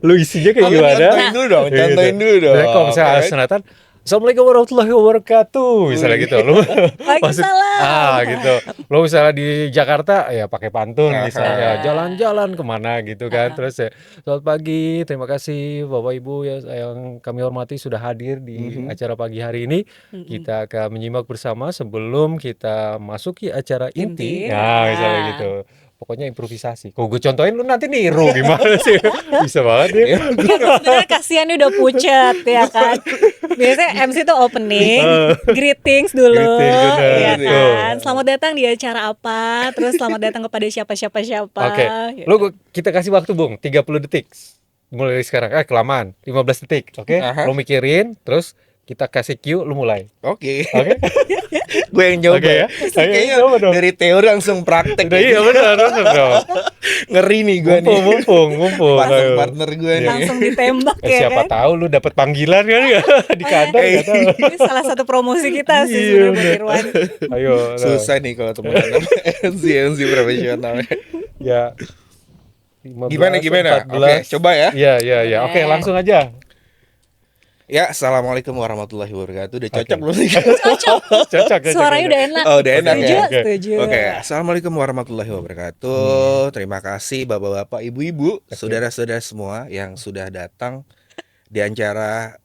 [SPEAKER 2] Lu isinya kayak gimana?
[SPEAKER 3] Contohin dulu dong. Contohin dulu dong.
[SPEAKER 2] Nah, kalau misalnya
[SPEAKER 3] Kan?
[SPEAKER 2] sunatan, Assalamualaikum warahmatullahi wabarakatuh, misalnya gitu. Lu
[SPEAKER 1] Waalaikumsalam.
[SPEAKER 2] gitu. Lu misalnya di Jakarta ya pakai pantun
[SPEAKER 3] Aha.
[SPEAKER 2] misalnya, jalan-jalan kemana gitu kan. Terus ya, selamat pagi, terima kasih Bapak Ibu ya yang kami hormati sudah hadir di acara pagi hari ini. Kita akan menyimak bersama sebelum kita masuki acara inti.
[SPEAKER 1] Inti.
[SPEAKER 2] Nah, misalnya gitu. Pokoknya improvisasi. Kok gue contohin lu nanti niru gimana sih? Bisa banget ya.
[SPEAKER 1] Sebenarnya kasihan dia udah pucet ya kan. Biasanya MC tuh opening, greetings dulu,
[SPEAKER 2] Greetings, benar.
[SPEAKER 1] ya
[SPEAKER 2] Betul.
[SPEAKER 1] kan. Selamat datang di acara apa, terus selamat datang kepada siapa.
[SPEAKER 2] Oke,
[SPEAKER 1] gitu.
[SPEAKER 2] kita kasih waktu Bung, 30 detik. Mulai dari sekarang, kelamaan, 15 detik, oke?
[SPEAKER 3] Aha.
[SPEAKER 2] Lu mikirin, terus kita kasih cue, lu mulai.
[SPEAKER 3] Oke.
[SPEAKER 2] Oke?
[SPEAKER 3] Gue yang nyoba
[SPEAKER 2] Oke ya.
[SPEAKER 3] Kayaknya
[SPEAKER 2] Coba dong.
[SPEAKER 3] dari teori langsung praktek.
[SPEAKER 2] Udah, iya benar dong.
[SPEAKER 3] Ngeri nih gue nih.
[SPEAKER 2] Mumpung. Ayo.
[SPEAKER 3] Partner gue nih.
[SPEAKER 1] Langsung ditembak ya
[SPEAKER 2] Siapa
[SPEAKER 1] kan.
[SPEAKER 2] tahu lu dapat panggilan kan ya di kandang nggak tahu.
[SPEAKER 1] Ini salah satu promosi kita sih
[SPEAKER 2] Iya,
[SPEAKER 1] sebenarnya buat Irwan.
[SPEAKER 2] Ayo. nah.
[SPEAKER 3] Susah nih kalau temenan sama MC profesional.
[SPEAKER 2] Ya. 15,
[SPEAKER 3] Gimana?
[SPEAKER 2] 14.
[SPEAKER 3] Oke, coba ya.
[SPEAKER 2] Iya. Oke, langsung aja.
[SPEAKER 3] Ya, assalamualaikum warahmatullahi wabarakatuh. Udah cocok
[SPEAKER 2] Oke.
[SPEAKER 3] belum sih?
[SPEAKER 2] Cocok.
[SPEAKER 1] Suaranya udah enak.
[SPEAKER 3] Oh, udah enak
[SPEAKER 1] Setuju,
[SPEAKER 3] ya?
[SPEAKER 2] Oke.
[SPEAKER 1] setuju.
[SPEAKER 3] Oke, assalamualaikum warahmatullahi wabarakatuh. Terima kasih bapak-bapak, ibu-ibu, saudara-saudara semua yang sudah datang di acara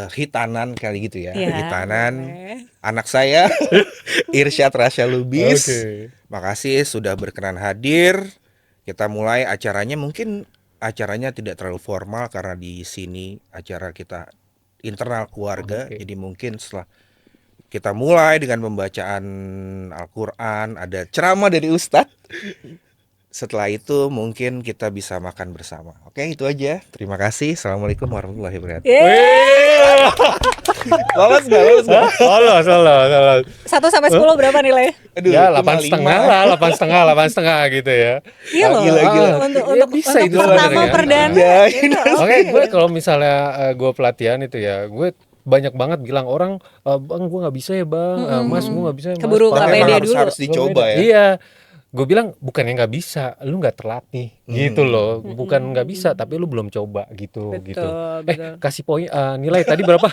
[SPEAKER 3] hitanan kali gitu ya.
[SPEAKER 1] Iya,
[SPEAKER 3] Hitanan
[SPEAKER 1] boleh.
[SPEAKER 3] anak saya Irsyad Rasya Lubis.
[SPEAKER 2] Oke.
[SPEAKER 3] Makasih sudah berkenan hadir. Kita mulai acaranya, mungkin acaranya tidak terlalu formal karena di sini acara kita internal keluarga.
[SPEAKER 2] Oke.
[SPEAKER 3] Jadi mungkin setelah kita mulai dengan pembacaan Al-Qur'an, ada ceramah dari Ustadz. Setelah itu mungkin kita bisa makan bersama. Oke, itu aja. Terima kasih. Assalamualaikum warahmatullahi wabarakatuh.
[SPEAKER 1] Yeay.
[SPEAKER 3] Lolos nggak?
[SPEAKER 2] Lolos.
[SPEAKER 1] 1 sampai 10 berapa nilai?
[SPEAKER 3] Aduh,
[SPEAKER 2] Ya,
[SPEAKER 3] cuma
[SPEAKER 2] 8,5
[SPEAKER 3] lima.
[SPEAKER 2] lah, 8,5 gitu ya.
[SPEAKER 1] Iya loh.
[SPEAKER 3] Gila.
[SPEAKER 1] Untuk
[SPEAKER 2] bisa itu
[SPEAKER 1] pertama
[SPEAKER 2] sebenarnya.
[SPEAKER 1] perdana.
[SPEAKER 3] Ya,
[SPEAKER 1] itu
[SPEAKER 2] Oke, gue kalau misalnya gue pelatihan itu ya, gue banyak banget bilang orang, Bang gue nggak bisa ya Bang, Mas gue nggak bisa ya Mas.
[SPEAKER 1] Keburu
[SPEAKER 3] Tapi
[SPEAKER 1] nggak
[SPEAKER 3] emang
[SPEAKER 1] pede
[SPEAKER 3] harus,
[SPEAKER 1] dulu.
[SPEAKER 3] harus dicoba ya.
[SPEAKER 2] Iya, gue bilang bukannya nggak bisa, lu nggak terlatih gitu loh, bukan nggak bisa tapi lu belum coba gitu.
[SPEAKER 1] Betul, betul.
[SPEAKER 2] Kasih poin nilai tadi berapa?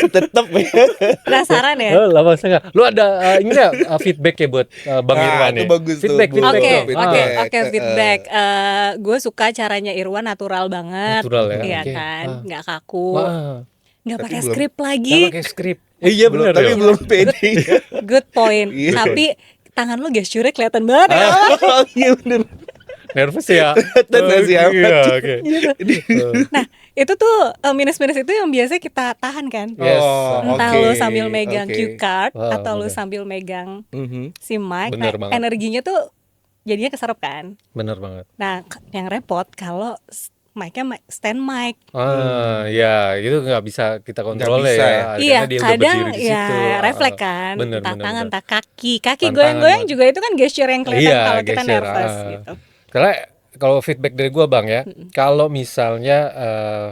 [SPEAKER 3] Tetap ya.
[SPEAKER 1] Penasaran ya?
[SPEAKER 2] 8,5. Lu ada ini nggak feedback ya buat Bang
[SPEAKER 3] Nah,
[SPEAKER 2] Irwan
[SPEAKER 3] itu
[SPEAKER 2] ya?
[SPEAKER 3] bagus tuh,
[SPEAKER 2] Feedback,
[SPEAKER 3] Bu.
[SPEAKER 2] feedback
[SPEAKER 1] Oke,
[SPEAKER 2] dong.
[SPEAKER 1] oke,
[SPEAKER 3] Feedback.
[SPEAKER 1] oke, feedback. Gue suka caranya Irwan natural banget,
[SPEAKER 2] Natural ya,
[SPEAKER 1] iya
[SPEAKER 2] oke.
[SPEAKER 1] kan, nggak kaku,
[SPEAKER 2] Wah,
[SPEAKER 1] nggak
[SPEAKER 3] Tapi
[SPEAKER 1] pakai
[SPEAKER 3] belum-
[SPEAKER 1] skrip
[SPEAKER 2] nggak
[SPEAKER 1] lagi.
[SPEAKER 2] pakai skrip. Iya
[SPEAKER 3] Belum,
[SPEAKER 2] benar
[SPEAKER 3] tapi
[SPEAKER 2] ya.
[SPEAKER 3] belum pede.
[SPEAKER 1] Good point.
[SPEAKER 3] Iya.
[SPEAKER 1] Tapi tangan lu gesture kelihatan banget ya.
[SPEAKER 3] Oh, iya bener.
[SPEAKER 2] Nervous ya.
[SPEAKER 3] Tenang sih amat.
[SPEAKER 2] Iya, oke.
[SPEAKER 1] Gitu. Nah, itu tuh minus-minus itu yang biasa kita tahan kan.
[SPEAKER 2] Yes.
[SPEAKER 1] Entah
[SPEAKER 3] oke,
[SPEAKER 1] lu sambil megang
[SPEAKER 3] oke.
[SPEAKER 1] cue card
[SPEAKER 2] Wah,
[SPEAKER 1] atau lu
[SPEAKER 2] bener.
[SPEAKER 1] sambil megang
[SPEAKER 3] Mhm.
[SPEAKER 1] si mic.
[SPEAKER 2] Bener
[SPEAKER 1] Nah,
[SPEAKER 2] banget.
[SPEAKER 1] energinya tuh jadinya keserap kan.
[SPEAKER 2] Bener banget.
[SPEAKER 1] Nah, yang repot kalau mic-nya stand mic.
[SPEAKER 2] Ya itu nggak bisa kita kontrol
[SPEAKER 3] Nggak bisa
[SPEAKER 2] ya.
[SPEAKER 3] ya?
[SPEAKER 1] Iya,
[SPEAKER 2] Karena dia udah
[SPEAKER 1] kadang
[SPEAKER 2] berdiri di
[SPEAKER 1] ya
[SPEAKER 2] situ.
[SPEAKER 1] refleks kan,
[SPEAKER 2] Bener,
[SPEAKER 1] entah
[SPEAKER 2] bener,
[SPEAKER 1] tangan,
[SPEAKER 2] bener.
[SPEAKER 1] entah kaki
[SPEAKER 2] Tantangan
[SPEAKER 1] goyang-goyang
[SPEAKER 2] banget.
[SPEAKER 1] juga itu kan gesture yang kelihatan
[SPEAKER 2] Iya,
[SPEAKER 1] kalau kita
[SPEAKER 2] gesture,
[SPEAKER 1] nervous gitu.
[SPEAKER 2] Karena kalau feedback dari gua Bang ya, kalau misalnya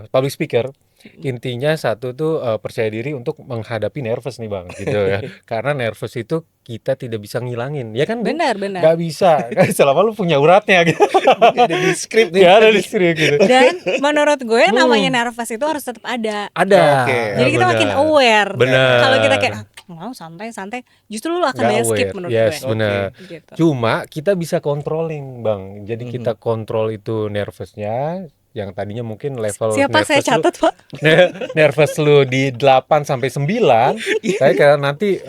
[SPEAKER 2] public speaker, intinya satu tuh percaya diri untuk menghadapi nervous nih Bang, gitu ya. Karena nervous itu kita tidak bisa ngilangin, ya kan Bang?
[SPEAKER 1] Benar, benar.
[SPEAKER 2] Nggak bisa, selama lu punya uratnya gitu.
[SPEAKER 3] Nggak ada di skrip nih.
[SPEAKER 2] Nggak ada di script gitu.
[SPEAKER 1] Dan menurut gue namanya nervous itu harus tetap ada.
[SPEAKER 2] Ada.
[SPEAKER 3] Oke.
[SPEAKER 1] Jadi kita makin
[SPEAKER 2] benar.
[SPEAKER 1] aware.
[SPEAKER 2] Benar.
[SPEAKER 1] Kalau kita kayak mau santai-santai, justru lu akan
[SPEAKER 2] Nggak
[SPEAKER 1] banyak skip
[SPEAKER 2] aware.
[SPEAKER 1] menurut
[SPEAKER 2] Yes,
[SPEAKER 1] gue.
[SPEAKER 2] benar.
[SPEAKER 1] Gitu.
[SPEAKER 2] Cuma kita bisa controlling Bang. Jadi kita kontrol itu nervousnya yang tadinya mungkin level
[SPEAKER 1] Siapa saya
[SPEAKER 2] nervous lu-
[SPEAKER 1] catat, Pak?
[SPEAKER 2] nervous lu di 8 sampai 9, saya kayak nanti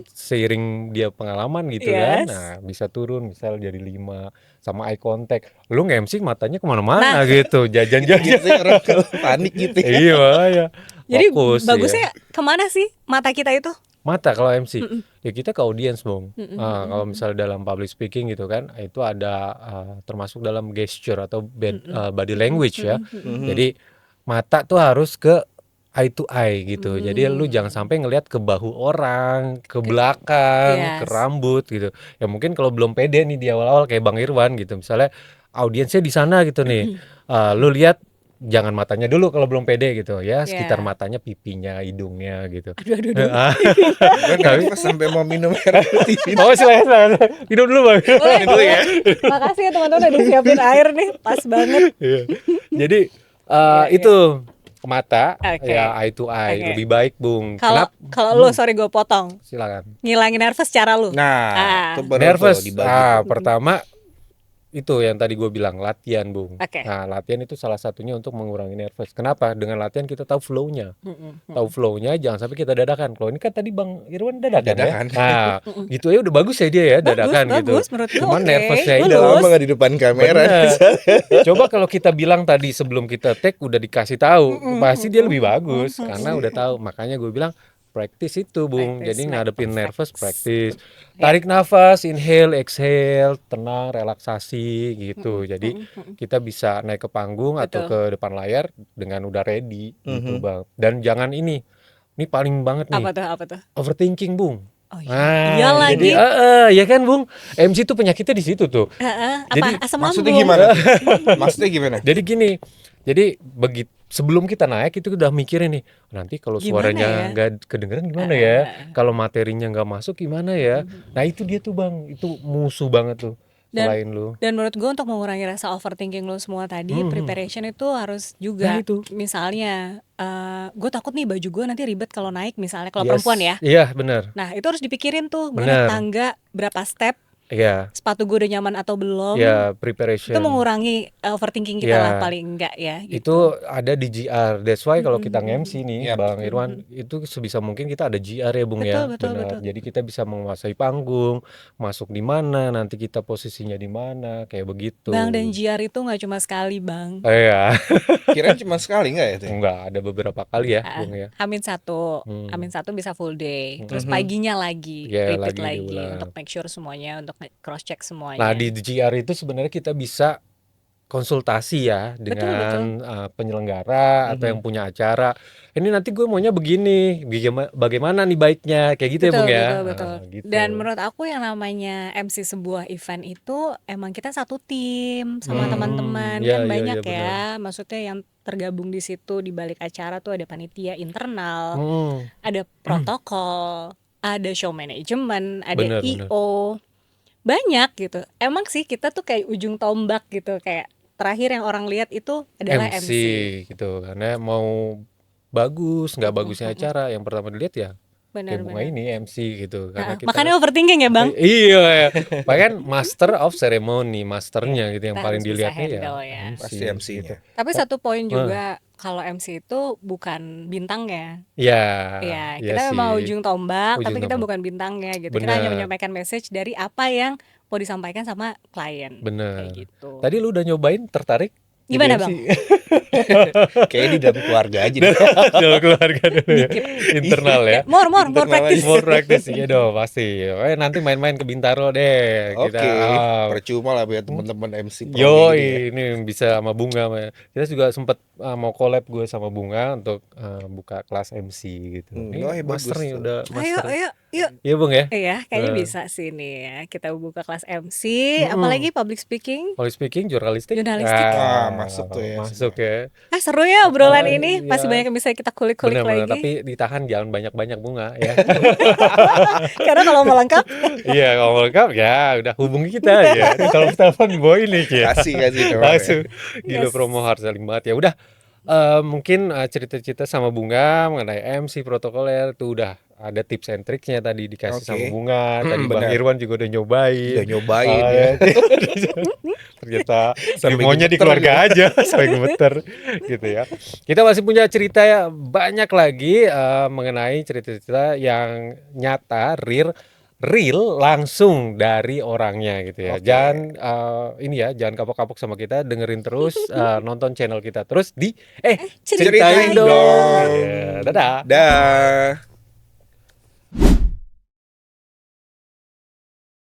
[SPEAKER 2] seiring dia pengalaman gitu kan.
[SPEAKER 1] Yes.
[SPEAKER 2] Nah, bisa turun misal jadi 5 sama eye contact. Lu nge-MC matanya kemana-mana
[SPEAKER 1] Nah.
[SPEAKER 2] gitu, jajan-jajan.
[SPEAKER 3] Biasanya orang kalau panik gitu ya.
[SPEAKER 2] Iya, ya.
[SPEAKER 1] Jadi
[SPEAKER 2] Fokus,
[SPEAKER 1] bagusnya
[SPEAKER 2] ya.
[SPEAKER 1] kemana sih mata kita itu?
[SPEAKER 2] Mata kalau MC ya kita ke audience Bang. Kalau misalnya dalam public speaking gitu kan itu ada termasuk dalam gesture atau body language ya. Jadi mata tuh harus ke eye to eye gitu. Jadi lu jangan sampai ngelihat ke bahu orang, ke belakang, ke
[SPEAKER 1] Yes.
[SPEAKER 2] rambut gitu. Ya mungkin kalau belum pede nih di awal-awal kayak Bang Irwan gitu. Misalnya audiensnya di sana gitu nih. Lu lihat jangan matanya dulu kalau belum pede gitu ya, sekitar matanya, pipinya, hidungnya gitu.
[SPEAKER 1] Aduh.
[SPEAKER 3] Gue nervous sampai mau minum air putih.
[SPEAKER 2] Oh silakan. Minum dulu Bang.
[SPEAKER 1] Boleh,
[SPEAKER 3] Dulu ya.
[SPEAKER 1] Makasih ya teman-teman udah disiapin air nih, pas banget.
[SPEAKER 2] Iya. Jadi itu mata
[SPEAKER 1] Oke.
[SPEAKER 2] ya eye to eye
[SPEAKER 1] Oke.
[SPEAKER 2] lebih baik Bung.
[SPEAKER 1] Kalau lu sorry gue potong,
[SPEAKER 2] Silakan.
[SPEAKER 1] ngilangin nervous cara lu.
[SPEAKER 3] Nah, itu baru
[SPEAKER 2] Nervous.
[SPEAKER 3] tuh dibagi.
[SPEAKER 2] Pertama itu yang tadi gue bilang latihan Bung.
[SPEAKER 1] Oke.
[SPEAKER 2] Nah latihan itu salah satunya untuk mengurangi nervous. Kenapa? Dengan latihan kita tahu flow-nya. Tahu flow-nya, jangan sampai kita dadakan. Kalau ini kan tadi Bang Irwan dadakan.
[SPEAKER 3] Dadakan.
[SPEAKER 2] Ya. Nah gitu ya udah bagus ya dia ya dadakan gitu.
[SPEAKER 1] Bagus, menurut gue
[SPEAKER 2] Cuman
[SPEAKER 1] oke.
[SPEAKER 2] nervousnya
[SPEAKER 1] Lu
[SPEAKER 2] itu
[SPEAKER 3] Udah
[SPEAKER 1] lulus.
[SPEAKER 3] lama gak di depan kamera.
[SPEAKER 2] Bener. Coba kalau kita bilang tadi sebelum kita take udah dikasih tahu, pasti dia lebih bagus karena udah tahu. Makanya gue bilang practice itu Bung.
[SPEAKER 1] Practice
[SPEAKER 2] Jadi
[SPEAKER 1] make
[SPEAKER 2] ngadepin
[SPEAKER 1] perfect.
[SPEAKER 2] nervous practice. Tarik nafas, inhale, exhale, tenang, relaksasi gitu. Jadi kita bisa naik ke panggung atau ke depan layar dengan udah ready gitu Bang. Dan jangan ini paling banget nih.
[SPEAKER 1] Apa tuh?
[SPEAKER 2] Overthinking Bung.
[SPEAKER 1] Oh iya.
[SPEAKER 2] Nah,
[SPEAKER 1] Iya lagi.
[SPEAKER 2] jadi ya kan Bung, MC tuh penyakitnya di situ tuh.
[SPEAKER 1] Apa?
[SPEAKER 2] Jadi,
[SPEAKER 1] Asam
[SPEAKER 3] Maksudnya
[SPEAKER 1] lambung.
[SPEAKER 3] gimana? Maksudnya gimana?
[SPEAKER 2] Jadi gini, jadi begitu sebelum kita naik itu udah mikirin nih, nanti kalau
[SPEAKER 1] Gimana
[SPEAKER 2] suaranya
[SPEAKER 1] ya?
[SPEAKER 2] nggak kedengeran gimana ya, kalau materinya nggak masuk gimana ya. Nah itu dia tuh Bang, itu musuh banget tuh selain lu.
[SPEAKER 1] Dan menurut gue untuk mengurangi rasa overthinking lo semua tadi, preparation itu harus
[SPEAKER 2] Nah,
[SPEAKER 1] juga.
[SPEAKER 2] itu.
[SPEAKER 1] Misalnya, gue takut nih baju gue nanti ribet kalau naik, misalnya kalau
[SPEAKER 2] Yes.
[SPEAKER 1] perempuan ya.
[SPEAKER 2] Iya benar,
[SPEAKER 1] Nah itu harus dipikirin tuh, gue
[SPEAKER 2] Bener.
[SPEAKER 1] naik tangga berapa step,
[SPEAKER 2] iya,
[SPEAKER 1] sepatu gue udah nyaman atau belum.
[SPEAKER 2] ya preparation.
[SPEAKER 1] Itu mengurangi overthinking kita
[SPEAKER 2] Ya.
[SPEAKER 1] lah paling enggak ya. Gitu.
[SPEAKER 2] Itu ada di GR. That's why kalau kita nge-MC nih,
[SPEAKER 3] Yap.
[SPEAKER 2] Bang Irwan, itu sebisa mungkin kita ada GR ya, Bung ya.
[SPEAKER 1] Betul,
[SPEAKER 2] Benar.
[SPEAKER 1] betul.
[SPEAKER 2] Jadi kita bisa menguasai panggung, masuk di mana, nanti kita posisinya di mana, kayak begitu.
[SPEAKER 1] Bang, dan GR itu nggak cuma sekali bang.
[SPEAKER 2] Iya.
[SPEAKER 3] Kirain cuma sekali nggak ya? Teh?
[SPEAKER 2] Enggak, ada beberapa kali ya, Bung ya.
[SPEAKER 1] Hamin satu bisa full day, terus paginya lagi,
[SPEAKER 2] Ya,
[SPEAKER 1] repeat
[SPEAKER 2] lagi
[SPEAKER 1] lagi
[SPEAKER 2] diulang.
[SPEAKER 1] untuk make sure semuanya, untuk cross check semuanya.
[SPEAKER 2] Nah, di GR itu sebenarnya kita bisa konsultasi ya dengan penyelenggara atau yang punya acara. Ini nanti gue maunya begini, bagaimana nih baiknya, kayak gitu ya Bung ya.
[SPEAKER 1] Betul.
[SPEAKER 2] Nah, gitu.
[SPEAKER 1] Dan menurut aku yang namanya MC sebuah event itu emang kita satu tim sama teman-teman
[SPEAKER 2] Iya,
[SPEAKER 1] kan
[SPEAKER 2] iya,
[SPEAKER 1] banyak
[SPEAKER 2] iya,
[SPEAKER 1] ya. Maksudnya yang tergabung di situ di balik acara tuh ada panitia internal, ada protokol, ada show management, ada
[SPEAKER 2] Bener,
[SPEAKER 1] IO. banyak gitu. Emang sih kita tuh kayak ujung tombak gitu, kayak terakhir yang orang lihat itu adalah
[SPEAKER 2] MC
[SPEAKER 1] MC.
[SPEAKER 2] gitu. Karena mau bagus nggak bagusnya acara, yang pertama dilihat ya kayak bunga
[SPEAKER 1] Benar-benar.
[SPEAKER 2] ini MC gitu. Karena kita
[SPEAKER 1] Makanya overthinking ya bang.
[SPEAKER 2] iya ya. Bahkan master of ceremony, masternya gitu yang
[SPEAKER 1] Kita
[SPEAKER 2] paling
[SPEAKER 1] harus bisa
[SPEAKER 2] dilihatnya ya
[SPEAKER 1] handle ya.
[SPEAKER 2] MC
[SPEAKER 3] Pasti
[SPEAKER 2] gitu.
[SPEAKER 3] MC-nya.
[SPEAKER 1] Tapi satu poin juga kalau MC itu bukan bintangnya.
[SPEAKER 2] Ya,
[SPEAKER 1] Ya,
[SPEAKER 2] iya
[SPEAKER 1] kita memang
[SPEAKER 2] sih.
[SPEAKER 1] ujung tombak,
[SPEAKER 2] Ujung
[SPEAKER 1] tapi kita
[SPEAKER 2] tombak.
[SPEAKER 1] bukan bintangnya gitu. Kita hanya
[SPEAKER 2] Bener.
[SPEAKER 1] menyampaikan message dari apa yang mau disampaikan sama klien. Kayak
[SPEAKER 2] Bener.
[SPEAKER 1] gitu.
[SPEAKER 2] Tadi lu udah nyobain, tertarik? jadi
[SPEAKER 1] Gimana
[SPEAKER 2] MC?
[SPEAKER 1] bang?
[SPEAKER 3] Kayaknya di dalam keluarga aja deh.
[SPEAKER 2] Dalam keluarga dulu ya. Internal ya.
[SPEAKER 1] More
[SPEAKER 3] Internal
[SPEAKER 1] practice.
[SPEAKER 3] aja.
[SPEAKER 2] More practice ya dong pasti. Nanti main-main ke Bintaro deh. Kita
[SPEAKER 3] Oke, percuma lah biar teman-teman MC pro kayak
[SPEAKER 2] Yoi,
[SPEAKER 3] gini ya.
[SPEAKER 2] ini bisa sama Bunga. Kita juga sempet mau collab gue sama Bunga untuk buka kelas MC gitu. Ini
[SPEAKER 3] Oh,
[SPEAKER 2] master
[SPEAKER 3] bagus
[SPEAKER 2] nih,
[SPEAKER 3] tuh.
[SPEAKER 2] udah
[SPEAKER 1] Ayo,
[SPEAKER 2] master.
[SPEAKER 1] ayo.
[SPEAKER 2] Iya Bung ya.
[SPEAKER 1] Iya, kayaknya
[SPEAKER 2] Eh.
[SPEAKER 1] bisa sih nih ya. Kita buka kelas MC, apalagi public speaking.
[SPEAKER 2] Public speaking, jurnalistik.
[SPEAKER 1] Jurnalistik.
[SPEAKER 3] Masuk tuh ya
[SPEAKER 2] Masuk
[SPEAKER 3] semua.
[SPEAKER 2] ya.
[SPEAKER 1] Seru ya obrolan ini.
[SPEAKER 2] Iya.
[SPEAKER 1] Masih banyak yang bisa kita kulik-kulik
[SPEAKER 2] Bener-bener,
[SPEAKER 1] lagi.
[SPEAKER 2] tapi ditahan jangan banyak-banyak Bunga ya.
[SPEAKER 1] Karena kalau mau lengkap,
[SPEAKER 2] Iya, kalau mau lengkap ya udah hubungi kita ya. Kalau telepon boy nih ya.
[SPEAKER 3] Kasih nomor ya.
[SPEAKER 2] Langsung gila
[SPEAKER 1] Yes.
[SPEAKER 2] promo hard selling banget ya. Udah mungkin cerita-cerita sama Bunga mengenai MC protokoler tuh udah ada tips and triknya tadi dikasih
[SPEAKER 3] Oke.
[SPEAKER 2] sama Bunga. Tadi Bang
[SPEAKER 3] Benar.
[SPEAKER 2] Irwan juga udah nyobain.
[SPEAKER 3] Udah nyobain ya.
[SPEAKER 2] Ternyata
[SPEAKER 3] Sampai
[SPEAKER 2] demonya di
[SPEAKER 3] gemeter
[SPEAKER 2] keluarga aja sampai gemeter gitu ya. Kita masih punya cerita ya banyak lagi mengenai cerita-cerita yang nyata, real langsung dari orangnya gitu ya.
[SPEAKER 3] Oke.
[SPEAKER 2] Jangan ini ya, jangan kapok-kapok sama kita, dengerin terus, nonton channel kita terus di
[SPEAKER 1] ceritain
[SPEAKER 2] ceritain dong.
[SPEAKER 3] dong.
[SPEAKER 2] Iya, dadah.
[SPEAKER 3] Dah.